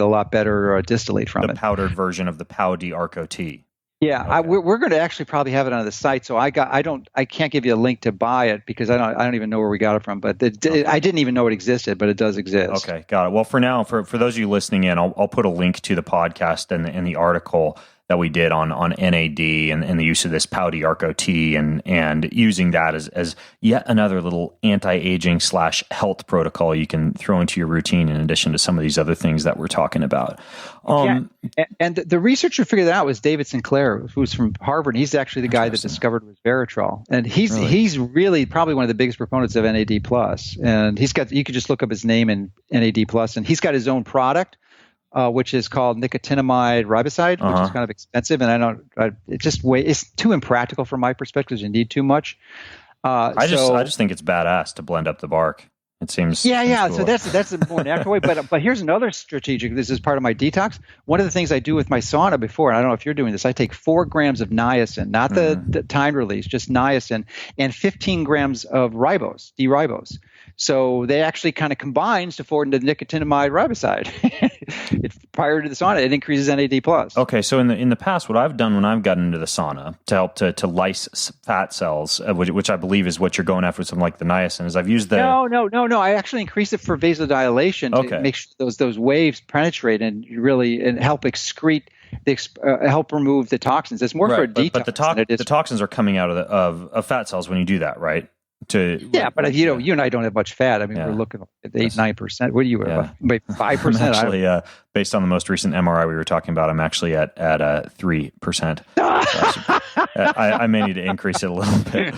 Speaker 2: a lot better distillate from it.
Speaker 4: The powdered version of the PowD-ARCO-T.
Speaker 2: Yeah, okay. We're going to actually probably have it on the site. So I can't give you a link to buy it because I don't even know where we got it from. But I didn't even know it existed, but it does exist.
Speaker 4: Okay, got it. Well, for now, for those of you listening in, I'll put a link to the podcast and the article that we did on NAD and the use of this PowD-ARCO-T and using that as yet another little anti-aging / health protocol you can throw into your routine in addition to some of these other things that we're talking about.
Speaker 2: And the researcher figured that out was David Sinclair, who's from Harvard. He's actually the guy that discovered resveratrol, and he's really probably one of the biggest proponents of NAD+. And you could just look up his name in NAD+, and he's got his own product. Which is called nicotinamide riboside, which is kind of expensive, and it's too impractical from my perspective. You need too much. I
Speaker 4: just think it's badass to blend up the bark. It seems
Speaker 2: cool. So that's a more natural way. But here's another strategic. This is part of my detox. One of the things I do with my sauna before, and I don't know if you're doing this, I take 4 grams of niacin, not the time release, just niacin, and 15 grams of ribose, D-ribose. So they actually kind of combines to form the nicotinamide riboside. Prior to the sauna, it increases NAD+.
Speaker 4: Okay, so in the past, what I've done when I've gotten into the sauna to help to lyse fat cells, which I believe is what you're going after with something like the niacin, is I've used the
Speaker 2: No. I actually increase it for vasodilation to make sure those waves penetrate and help excrete. Help remove the toxins. It's more for a detox.
Speaker 4: But the toxins are coming out of fat cells when you do that, right?
Speaker 2: But you and I don't have much fat. I mean, we're looking at 8-9%. What are you at? Maybe 5%?
Speaker 4: Actually, based on the most recent MRI we were talking about, I'm actually at 3%. I may need to increase it a little bit.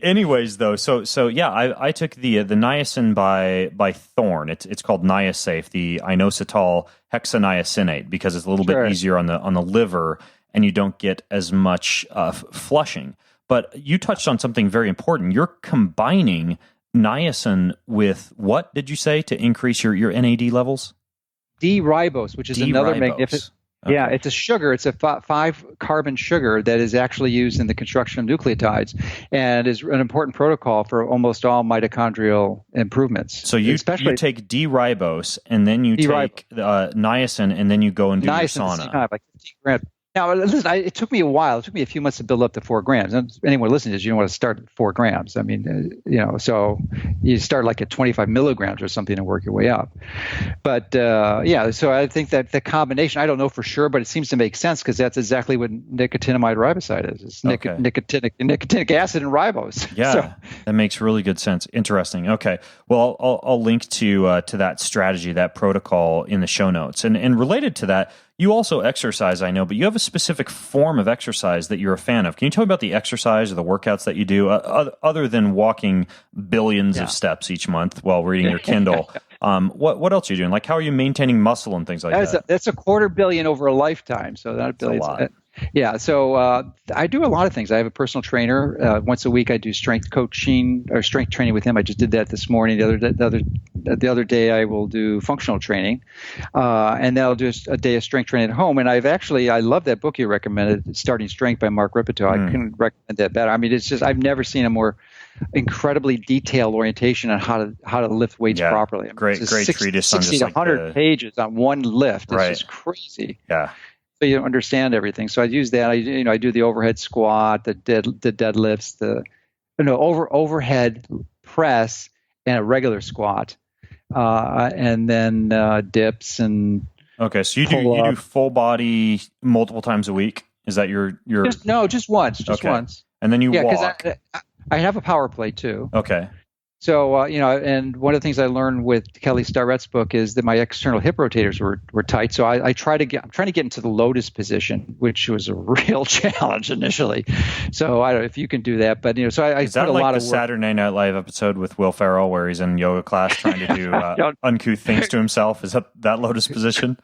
Speaker 4: Anyways, though, so yeah, I took the niacin by Thorne. It's called Niasafe, the inositol hexaniacinate, because it's a little bit easier on the liver, and you don't get as much flushing. But you touched on something very important. You're combining niacin with what did you say to increase your NAD levels?
Speaker 2: D-ribose, which is another magnificent. Okay. Yeah, it's a sugar. It's a 5-carbon sugar that is actually used in the construction of nucleotides and is an important protocol for almost all mitochondrial improvements.
Speaker 4: So you take D-ribose and then you take niacin and then you go and do your sauna.
Speaker 2: Like 15 grams. Now, listen, it took me a while. It took me a few months to build up to 4 grams. And anyone listening to this, you don't want to start at 4 grams. I mean, so you start like at 25 milligrams or something and work your way up. But so I think that the combination, I don't know for sure, but it seems to make sense because that's exactly what nicotinamide riboside is. It's nicotinic acid and ribose.
Speaker 4: Yeah, that makes really good sense. Interesting. Okay. Well, I'll link to that strategy, that protocol in the show notes. And related to that, you also exercise, I know, but you have a specific form of exercise that you're a fan of. Can you tell me about the exercise or the workouts that you do, other than walking billions of steps each month while reading your Kindle? What else are you doing? Like, how are you maintaining muscle and things like that?
Speaker 2: That's 250 million over a lifetime. So that's a lot. Yeah, so I do a lot of things. I have a personal trainer. Once a week, I do strength coaching or strength training with him. I just did that this morning. The other day, I will do functional training, and then I'll do a day of strength training at home. And I love that book you recommended, Starting Strength by Mark Ripito. I couldn't recommend that better. I mean, it's just I've never seen a more incredibly detailed orientation on how to lift weights properly. I mean,
Speaker 4: great treatise on
Speaker 2: 60 to 100 pages on one lift. It's just crazy.
Speaker 4: Yeah.
Speaker 2: So you understand everything. So I use that. I do the overhead squat, the deadlifts, overhead press, and a regular squat, and then dips and. Okay,
Speaker 4: so you do full body multiple times a week. Is that your?
Speaker 2: Just once. Once.
Speaker 4: And then you walk.
Speaker 2: Because I have a power play too.
Speaker 4: Okay.
Speaker 2: So, and one of the things I learned with Kelly Starrett's book is that my external hip rotators were tight. So I'm trying to get into the lotus position, which was a real challenge initially. So I don't know if you can do that, but so I
Speaker 4: is that
Speaker 2: put a
Speaker 4: like
Speaker 2: lot
Speaker 4: the
Speaker 2: of work.
Speaker 4: Saturday Night Live episode with Will Ferrell where he's in yoga class trying to do uncouth things to himself? Is that lotus position?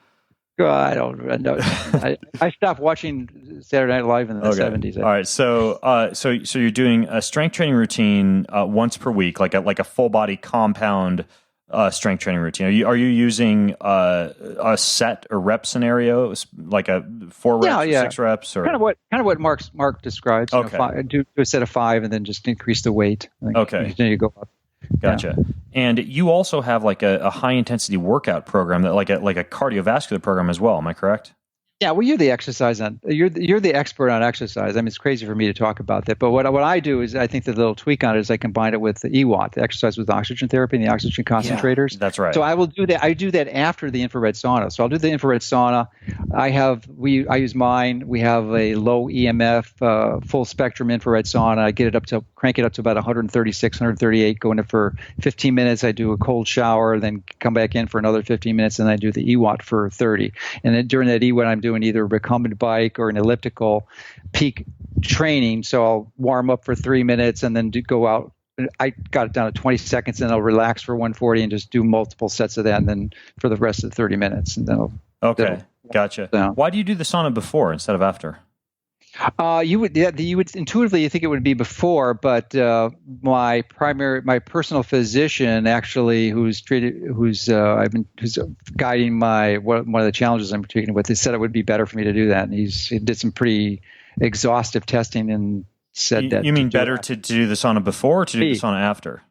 Speaker 2: I don't know. I stopped watching Saturday Night Live in the 70s.
Speaker 4: All right, so you're doing a strength training routine once per week, like a full body compound strength training routine? Are you using a set or rep scenario, like a 4 reps or 6 reps, or
Speaker 2: kind of what Mark describes?
Speaker 4: Okay,
Speaker 2: Do a set of 5 and then just increase the weight.
Speaker 4: Okay,
Speaker 2: continue to go up.
Speaker 4: Gotcha. Yeah. And you also have like a high intensity workout program, that like a cardiovascular program as well. Am I correct?
Speaker 2: Yeah, well, you're the expert on exercise. I mean, it's crazy for me to talk about that. But what I do is, I think the little tweak on it is I combine it with the EWOT, the exercise with oxygen therapy, and the oxygen concentrators.
Speaker 4: Yeah, that's right.
Speaker 2: So I will do that. I do that after the infrared sauna. So I'll do the infrared sauna. I use mine. We have a low EMF, full spectrum infrared sauna. I crank it up to about 136, 138. Go in it for 15 minutes. I do a cold shower, then come back in for another 15 minutes, and I do the EWOT for 30. And then during that EWOT, I'm doing either a recumbent bike or an elliptical peak training. So I'll warm up for 3 minutes and then go out. I got it down to 20 seconds, and I'll relax for 140 and just do multiple sets of that, and then for the rest of the 30 minutes. And then
Speaker 4: Gotcha. Why do you do the sauna before instead of after?
Speaker 2: You would intuitively think it would be before, but my personal physician, actually, who's guiding one of the challenges I'm taking with, he said it would be better for me to do that, and he did some pretty exhaustive testing and said that. You mean
Speaker 4: better to do the sauna before or to do the sauna after?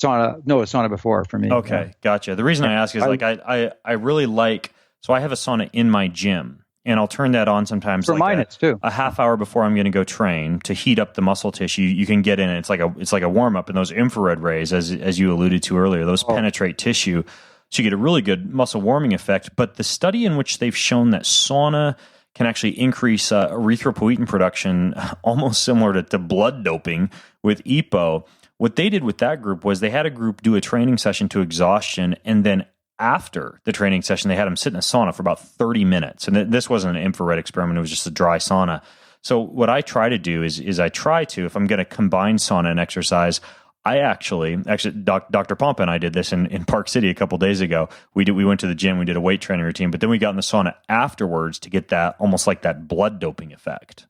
Speaker 2: Sauna before for me.
Speaker 4: Okay, gotcha. The reason I ask is I really like, so I have a sauna in my gym. And I'll turn that on sometimes
Speaker 2: for mine too.
Speaker 4: A half hour before I'm going to go train to heat up the muscle tissue. You can get in it. It's like a warm up, and those infrared rays, as you alluded to earlier, those penetrate tissue, so you get a really good muscle warming effect. But the study in which they've shown that sauna can actually increase erythropoietin production, almost similar to blood doping with EPO. What they did with that group was they had a group do a training session to exhaustion, and then after the training session, they had them sit in a sauna for about 30 minutes. And this wasn't an infrared experiment. It was just a dry sauna. So what I try to do is if I'm going to combine sauna and exercise, I actually, Dr. Pompa and I did this in Park City a couple days ago. We went to the gym, we did a weight training routine, but then we got in the sauna afterwards to get that almost like that blood doping effect.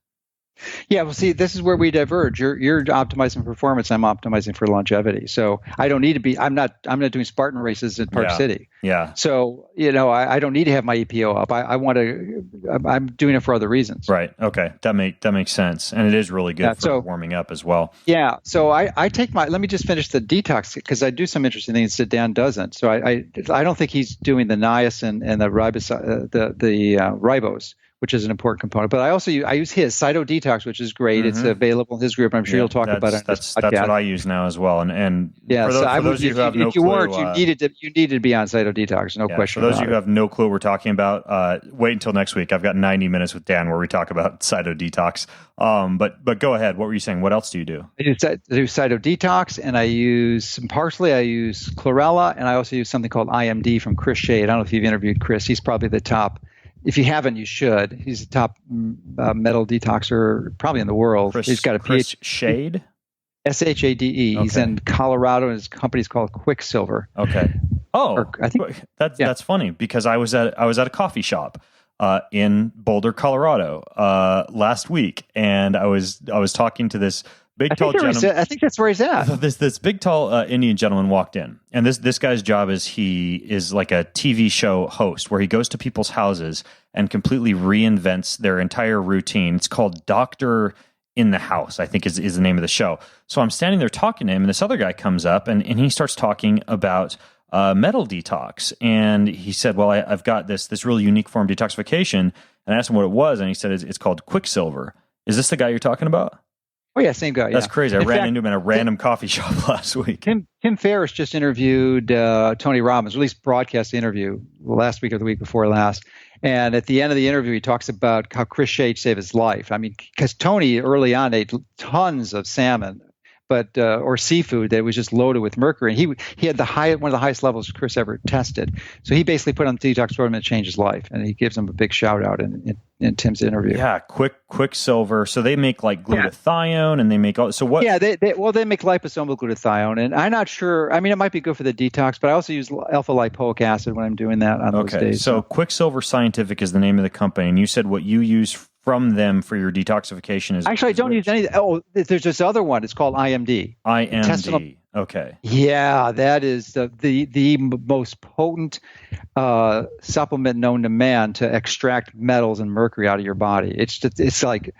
Speaker 2: Yeah, well, see, this is where we diverge. You're optimizing performance. I'm optimizing for longevity. So I don't need to be. I'm not doing Spartan races in Park City.
Speaker 4: Yeah.
Speaker 2: So I don't need to have my EPO up. I want to. I'm doing it for other reasons.
Speaker 4: Right. Okay. That makes sense, and it is really good for warming up as well.
Speaker 2: Yeah. So I take my. Let me just finish the detox, because I do some interesting things that Dan doesn't. So I don't think he's doing the niacin and the ribose, which is an important component. But I use his Cyto Detox, which is great. Mm-hmm. It's available in his group. I'm sure you'll talk about it.
Speaker 4: That's what I use now as well. And
Speaker 2: yeah,
Speaker 4: for those of you who have no clue,
Speaker 2: you needed to be on Cyto Detox, no question.
Speaker 4: For those of you who have no clue what we're talking about, wait until next week. I've got 90 minutes with Dan where we talk about Cyto Detox. But go ahead. What were you saying? What else do you do?
Speaker 2: I do Cyto Detox, and I use chlorella, and I also use something called IMD from Chris Shade. I don't know if you've interviewed Chris. He's probably the top. If you haven't, you should. He's the top metal detoxer probably in the world. He's got a
Speaker 4: Chris Shade?
Speaker 2: Shade. Okay. He's in Colorado, and his company's called Quicksilver.
Speaker 4: Okay. I think that's funny, because I was at a coffee shop in Boulder, Colorado last week, and I was talking to this big tall gentleman.
Speaker 2: I think that's where he's at.
Speaker 4: This big tall Indian gentleman walked in, and this guy's job is he is like a TV show host where he goes to people's houses and completely reinvents their entire routine. It's called Doctor in the House, I think is the name of the show. So I'm standing there talking to him, and this other guy comes up and he starts talking about metal detox, and he said, "Well, I've got this really unique form of detoxification." And I asked him what it was, and he said it's called Quicksilver. Is this the guy you're talking about?
Speaker 2: Oh, yeah, same guy.
Speaker 4: That's crazy. I ran into him in a random coffee shop last week.
Speaker 2: Tim Ferriss just interviewed Tony Robbins, or at least broadcast the interview last week or the week before last. And at the end of the interview, he talks about how Chris Shade saved his life. I mean, because Tony early on ate tons of salmon, or seafood that was just loaded with mercury. And he had one of the highest levels Chris ever tested. So he basically put on the detox program and changed his life. And he gives him a big shout out in Tim's interview.
Speaker 4: Yeah, Quicksilver. So they make like glutathione, and they make all. So what?
Speaker 2: Yeah, they make liposomal glutathione, and I'm not sure. I mean, it might be good for the detox, but I also use alpha lipoic acid when I'm doing that on those days.
Speaker 4: So Quicksilver Scientific is the name of the company, and you said what you use from them for your detoxification is
Speaker 2: actually I don't use any. Oh, there's this other one. It's called IMD.
Speaker 4: IMD. Okay.
Speaker 2: Yeah, that is the most potent supplement known to man to extract metals and mercury out of your body. It's like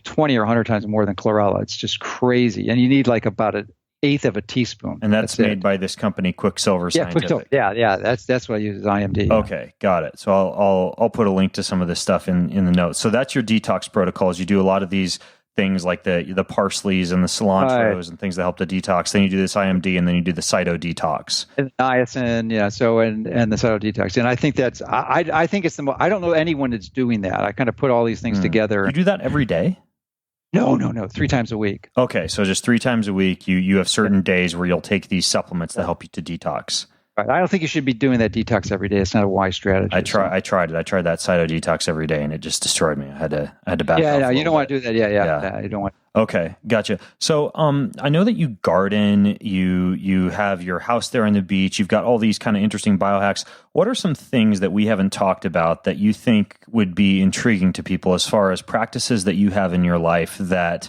Speaker 2: 20 or 100 times more than chlorella. It's just crazy, and you need like about an eighth of a teaspoon.
Speaker 4: And that's made by this company, Quicksilver Scientific.
Speaker 2: Yeah. That's what I use as IMD.
Speaker 4: Okay, got it. So I'll put a link to some of this stuff in the notes. So that's your detox protocols. You do a lot of these things like the parsleys and the cilantros and things that help to detox. Then you do this IMD, and then you do the cyto detox.
Speaker 2: And niacin, yeah. So and the cyto detox, and I think that's I think it's the most. I don't know anyone that's doing that. I kind of put all these things together.
Speaker 4: You do that every day?
Speaker 2: No. 3 times a week.
Speaker 4: Okay, so just 3 times a week. You have certain days where you'll take these supplements that help you to detox.
Speaker 2: Right. I don't think you should be doing that detox every day. It's not a wise strategy.
Speaker 4: I tried it. I tried that cyto detox every day, and it just destroyed me. I had to back off.
Speaker 2: Yeah, no, you don't want to do that. Yeah. You don't want.
Speaker 4: Okay, gotcha. So, I know that you garden. You have your house there on the beach. You've got all these kind of interesting biohacks. What are some things that we haven't talked about that you think would be intriguing to people as far as practices that you have in your life that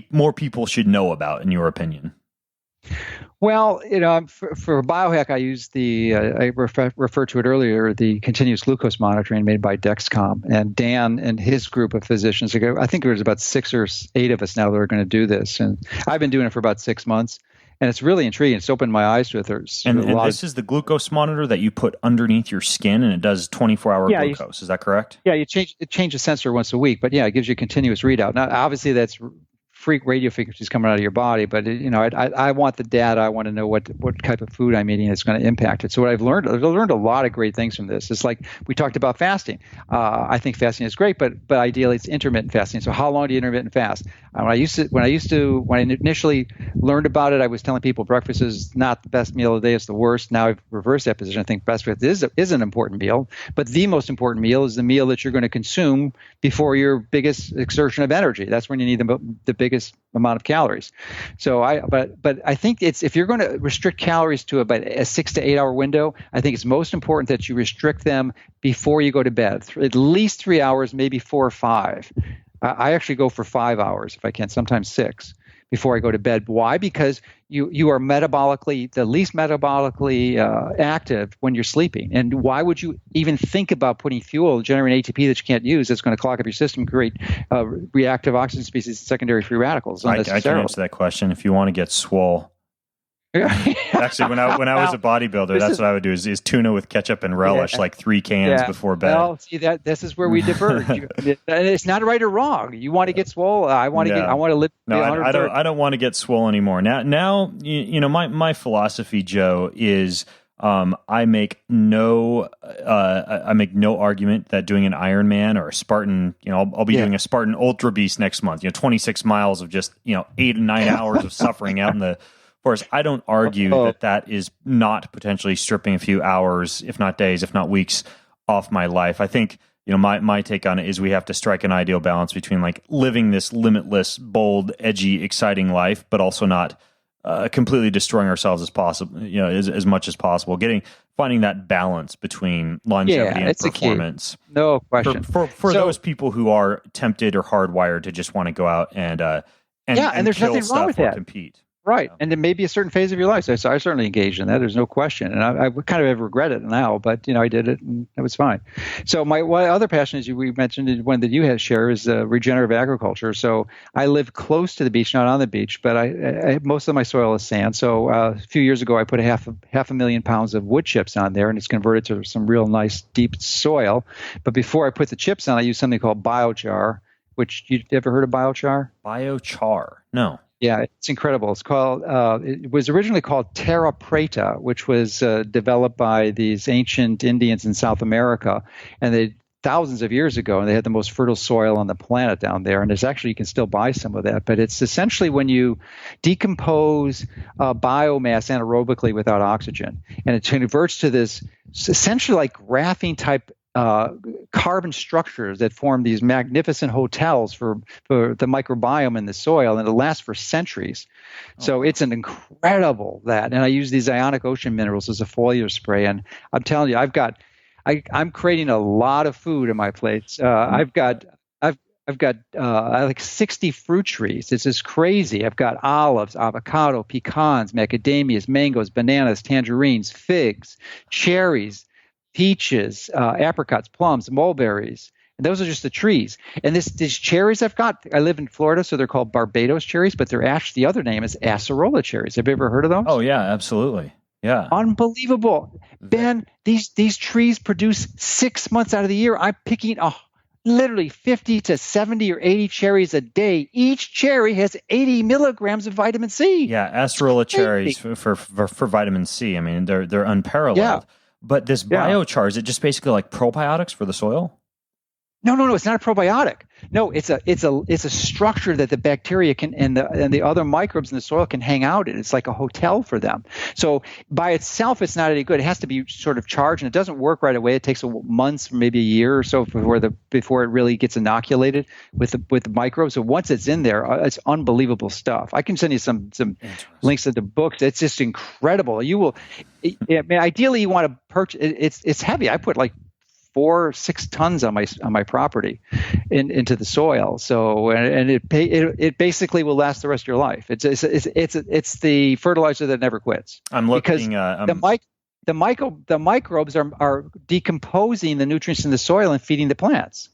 Speaker 4: more people should know about, in your opinion?
Speaker 2: Well, for biohack, I use I referred to it earlier, the continuous glucose monitoring made by Dexcom. And Dan and his group of physicians, I think there's about 6 or 8 of us now that are going to do this. And I've been doing it for about 6 months. And it's really intriguing. It's opened my eyes to it.
Speaker 4: And this is the glucose monitor that you put underneath your skin, and it does 24-hour glucose. Is that correct?
Speaker 2: Yeah, you change the sensor once a week. But yeah, it gives you a continuous readout. Now, obviously, that's freak radio frequencies coming out of your body, but I want the data. I want to know what type of food I'm eating that's going to impact it. So what I've learned a lot of great things from this. It's like we talked about fasting. I think fasting is great, but ideally it's intermittent fasting. So how long do you intermittent fast? When I initially learned about it, I was telling people breakfast is not the best meal of the day; it's the worst. Now I've reversed that position. I think breakfast is an important meal, but the most important meal is the meal that you're going to consume before your biggest exertion of energy. That's when you need the biggest amount of calories. So but I think if you're going to restrict calories to about a 6 to 8 hour window, I think it's most important that you restrict them before you go to bed, at least 3 hours, maybe 4 or 5. I actually go for 5 hours if I can, sometimes 6 before I go to bed. Why? Because you are the least metabolically active when you're sleeping. And why would you even think about putting fuel, generating ATP that you can't use, that's going to clog up your system, create reactive oxygen species, secondary free radicals?
Speaker 4: I can answer that question. If you want to get swole. Actually, when I was a bodybuilder, that's what I would do is tuna with ketchup and relish, like 3 cans before bed.
Speaker 2: Well, see this is where we diverge. It's not right or wrong. You want to get swole. I want to live.
Speaker 4: No, I don't want to get swole anymore. Now, my philosophy, Joe, is I make no argument that doing an Ironman or a Spartan, I'll be doing a Spartan Ultra Beast next month. 26 miles of just 8 and 9 hours of suffering out in the. Of course, I don't argue that is not potentially stripping a few hours, if not days, if not weeks, off my life. I think, my take on it is we have to strike an ideal balance between like living this limitless, bold, edgy, exciting life, but also not completely destroying ourselves as possible, as much as possible. Finding that balance between longevity and performance.
Speaker 2: No question.
Speaker 4: For those people who are tempted or hardwired to just want to go out and
Speaker 2: there's nothing wrong with that.
Speaker 4: Compete.
Speaker 2: Right. And it may be a certain phase of your life. So I certainly engaged in that. There's no question. And I kind of regret it now, but, I did it and it was fine. So my other passion, as we mentioned, one that you had share is regenerative agriculture. So I live close to the beach, not on the beach, but I most of my soil is sand. So a few years ago, I put half a million pounds of wood chips on there, and it's converted to some real nice deep soil. But before I put the chips on, I used something called biochar, which you ever heard of biochar?
Speaker 4: Biochar? No.
Speaker 2: Yeah, it's incredible. It's called. It was originally called terra preta, which was developed by these ancient Indians in South America, and they thousands of years ago, and they had the most fertile soil on the planet down there. And there's actually, you can still buy some of that, but it's essentially when you decompose biomass anaerobically without oxygen, and it converts to this essentially like graphene type carbon structures that form these magnificent hotels for the microbiome in the soil, and it lasts for centuries. So it's an incredible that. And I use these ionic ocean minerals as a foliar spray. And I'm telling you, I'm creating a lot of food in my plates. like 60 fruit trees. It's just crazy. I've got olives, avocado, pecans, macadamias, mangoes, bananas, tangerines, figs, cherries, peaches, apricots, plums, mulberries. And those are just the trees. And these cherries I've got, I live in Florida, so they're called Barbados cherries, but the other name is acerola cherries. Have you ever heard of those?
Speaker 4: Oh, yeah, absolutely. Yeah.
Speaker 2: Unbelievable. Ben, these trees produce 6 months out of the year. I'm picking literally 50 to 70 or 80 cherries a day. Each cherry has 80 milligrams of vitamin C.
Speaker 4: Yeah, acerola cherries for vitamin C. I mean, they're unparalleled. Yeah. But this biochar, is it just basically like probiotics for the soil?
Speaker 2: No. It's not a probiotic. No, it's a structure that the bacteria can and the other microbes in the soil can hang out in. It's like a hotel for them. So by itself, it's not any good. It has to be sort of charged, and it doesn't work right away. It takes months, maybe a year or so before it really gets inoculated with the microbes. So once it's in there, it's unbelievable stuff. I can send you some links to the books. It's just incredible. You will. Ideally, you want to purchase. It's heavy. I put like 4 or 6 tons on my property into the soil. So and it basically will last the rest of your life. It's the fertilizer that never quits.
Speaker 4: I'm looking
Speaker 2: because the microbes are decomposing the nutrients in the soil and feeding the plants.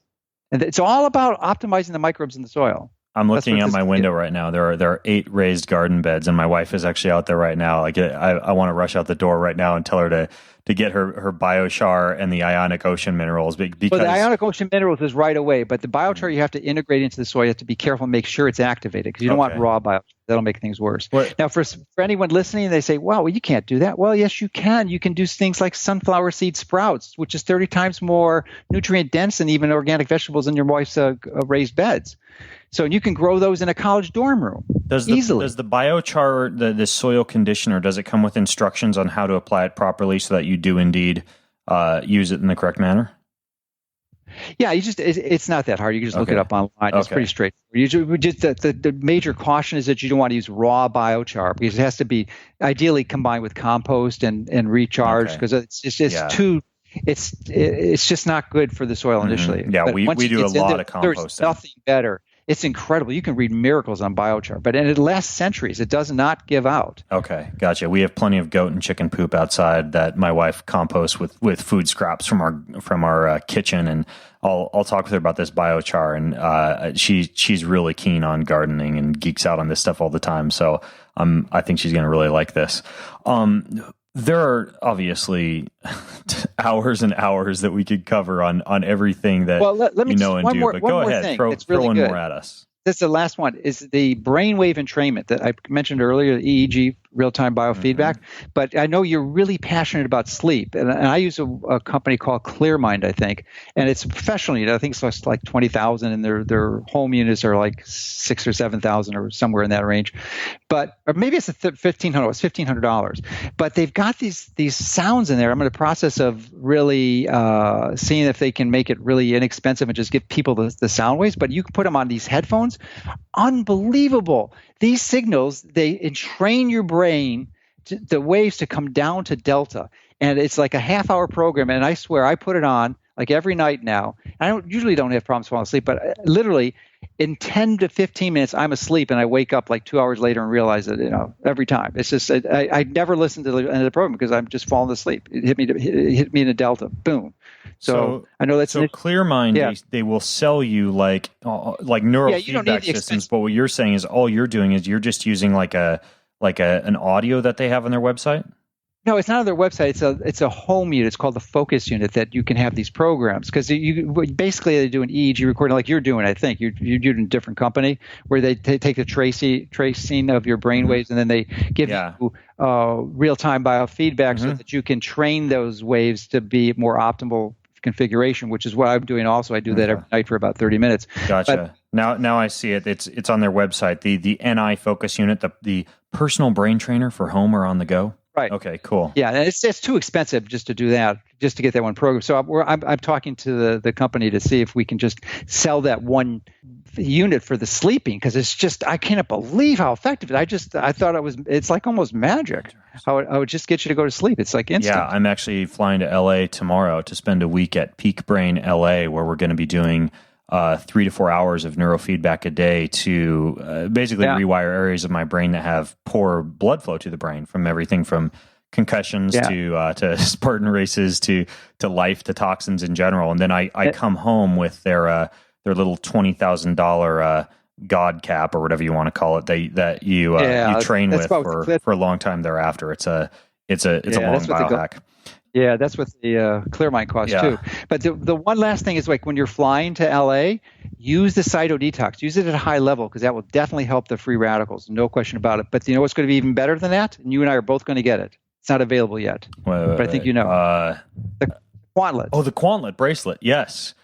Speaker 2: And it's all about optimizing the microbes in the soil.
Speaker 4: I'm looking out my window right now. There are 8 raised garden beds, and my wife is actually out there right now. Like I want to rush out the door right now and tell her to get her biochar and the ionic ocean minerals. Because
Speaker 2: the ionic ocean minerals is right away, but the biochar you have to integrate into the soil. You have to be careful and make sure it's activated because you don't want raw biochar. That'll make things worse. Now, for anyone listening, they say, well, you can't do that. Well, yes, you can. You can do things like sunflower seed sprouts, which is 30 times more nutrient dense than even organic vegetables in your wife's raised beds. So you can grow those in a college dorm room easily.
Speaker 4: Does the biochar, the soil conditioner, does it come with instructions on how to apply it properly so that you do indeed use it in the correct manner?
Speaker 2: Yeah, it's not that hard. You can just look it up online. It's pretty straightforward. The major caution is that you don't want to use raw biochar because it has to be ideally combined with compost and recharged because it's just not good for the soil initially.
Speaker 4: Yeah,
Speaker 2: but
Speaker 4: we do a lot of composting.
Speaker 2: There's nothing better. It's incredible. You can read miracles on biochar, but it lasts centuries. It does not give out.
Speaker 4: Okay, gotcha. We have plenty of goat and chicken poop outside that my wife composts with food scraps from our kitchen, and I'll talk with her about this biochar, and she's really keen on gardening and geeks out on this stuff all the time. So I think she's going to really like this. There are obviously hours and hours that we could cover on everything that
Speaker 2: let me
Speaker 4: and do. But go ahead, throw one more at us.
Speaker 2: This is the last one. Is the brainwave entrainment that I mentioned earlier, EEG, real-time biofeedback. Mm-hmm. But I know you're really passionate about sleep, and I use a company called ClearMind, I think, and it's a professional unit. I think it's like 20,000, and their home units are like 6,000 or 7,000 or somewhere in that range. Or maybe it's $1,500. It's $1,500. But they've got these sounds in there. I'm in the process of really seeing if they can make it really inexpensive and just give people the sound waves. But you can put them on these headphones. Unbelievable. These signals, they entrain your brain, the waves to come down to delta. And it's like a half-hour program. And I swear, I put it on like every night now. I usually don't have problems falling asleep, but literally in 10 to 15 minutes, I'm asleep and I wake up like 2 hours later and realize that, every time. It's just, I never listen to the end of the program because I'm just falling asleep. It hit me in a delta. Boom. So I know that's
Speaker 4: ClearMind. They will sell you like neurofeedback systems. But what you're saying is all you're doing is you're just using like an audio that they have on their website.
Speaker 2: No, it's not on their website. It's a home unit. It's called the Focus Unit that you can have these programs because basically they do an EEG recording like you're doing. I think you're doing a different company where they take the tracing of your brainwaves and then they give you real-time biofeedback so that you can train those waves to be more optimal configuration, which is what I'm doing. Also, I do that every night for about 30 minutes.
Speaker 4: Gotcha. Now I see it. It's on their website. The NI Focus Unit, the personal brain trainer for home or on the go.
Speaker 2: Right.
Speaker 4: Okay, cool.
Speaker 2: Yeah, and it's too expensive just to do that, just to get that one program. So I'm talking to the company to see if we can just sell that one unit for the sleeping because it's just I can't believe how effective it is. I thought it's like almost magic how it would just get you to go to sleep. It's like instant.
Speaker 4: Yeah, I'm actually flying to LA tomorrow to spend a week at Peak Brain LA where we're going to be doing 3 to 4 hours of neurofeedback a day to basically rewire areas of my brain that have poor blood flow to the brain, from everything from concussions to Spartan races to life to toxins in general. And then I come home with their little $20,000 God cap or whatever you want to call it that you train with for a long time thereafter. It's a long biohack.
Speaker 2: Yeah, that's what the ClearMind costs too. But the one last thing is, like, when you're flying to LA, use the Cyto-Detox. Use it at a high level, because that will definitely help the free radicals. No question about it. But you know what's going to be even better than that? And you and I are both going to get it. It's not available yet. But I think you know. The Quantlet.
Speaker 4: Oh, the Quantlet bracelet. Yes.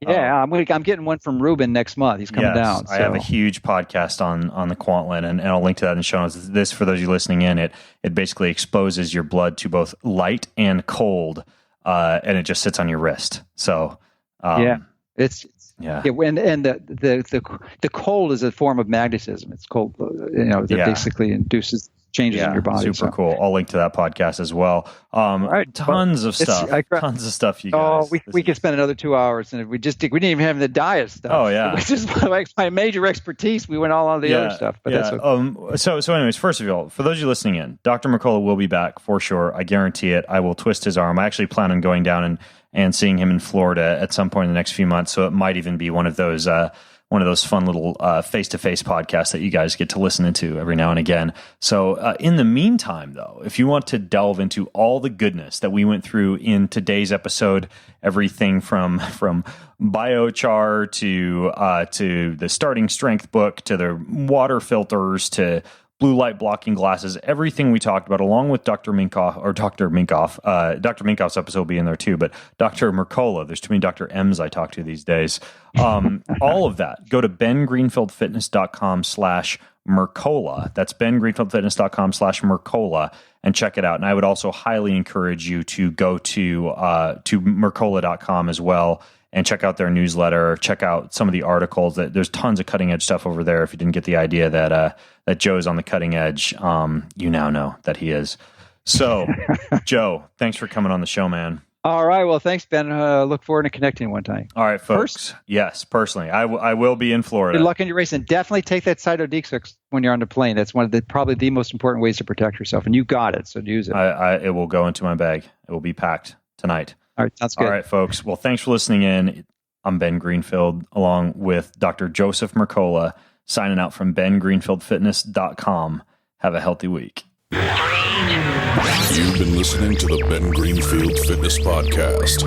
Speaker 2: Yeah, I'm getting one from Ruben next month. He's coming down. So.
Speaker 4: I have a huge podcast on the Quantlet, and I'll link to that in the show notes. This, for those of you listening in, it basically exposes your blood to both light and cold, and it just sits on your wrist. So and the cold is a form of magnetism. It's cold, that basically induces changes in your body. Super cool. I'll link to that podcast as well. Tons of stuff, you guys.
Speaker 2: Oh, we could spend another 2 hours, and we didn't even have the diet stuff.
Speaker 4: Oh yeah,
Speaker 2: which is like my major expertise. We went all on the other stuff, but that's okay.
Speaker 4: So anyways, first of all, for those of you listening in, Dr. Mercola will be back for sure. I guarantee it. I will twist his arm. I actually plan on going down and seeing him in Florida at some point in the next few months. So it might even be one of those fun little face-to-face podcasts that you guys get to listen into every now and again. So in the meantime, though, if you want to delve into all the goodness that we went through in today's episode, everything from biochar to the starting strength book to the water filters to blue light blocking glasses, everything we talked about, along with Dr. Minkoff's episode will be in there too, but Dr. Mercola, there's too many Dr. M's I talk to these days. All of that, go to bengreenfieldfitness.com/Mercola. That's bengreenfieldfitness.com/Mercola and check it out. And I would also highly encourage you to go to Mercola.com as well and check out their newsletter, check out some of the articles. There's tons of cutting edge stuff over there. If you didn't get the idea that Joe's on the cutting edge, you now know that he is. So, Joe, thanks for coming on the show, man.
Speaker 2: All right. Well, thanks, Ben. Look forward to connecting one time.
Speaker 4: All right, folks. Yes, personally. I will be in Florida.
Speaker 2: Good luck in your race, and definitely take that Cyto-Detox when you're on the plane. That's one of probably the most important ways to protect yourself, and you got it, so use it.
Speaker 4: It will go into my bag. It will be packed tonight.
Speaker 2: All right, sounds good.
Speaker 4: All right, folks. Well, thanks for listening in. I'm Ben Greenfield, along with Dr. Joseph Mercola, signing out from bengreenfieldfitness.com. Have a healthy week.
Speaker 3: You've been listening to the Ben Greenfield Fitness Podcast.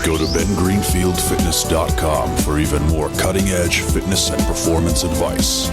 Speaker 3: Go to bengreenfieldfitness.com for even more cutting-edge fitness and performance advice.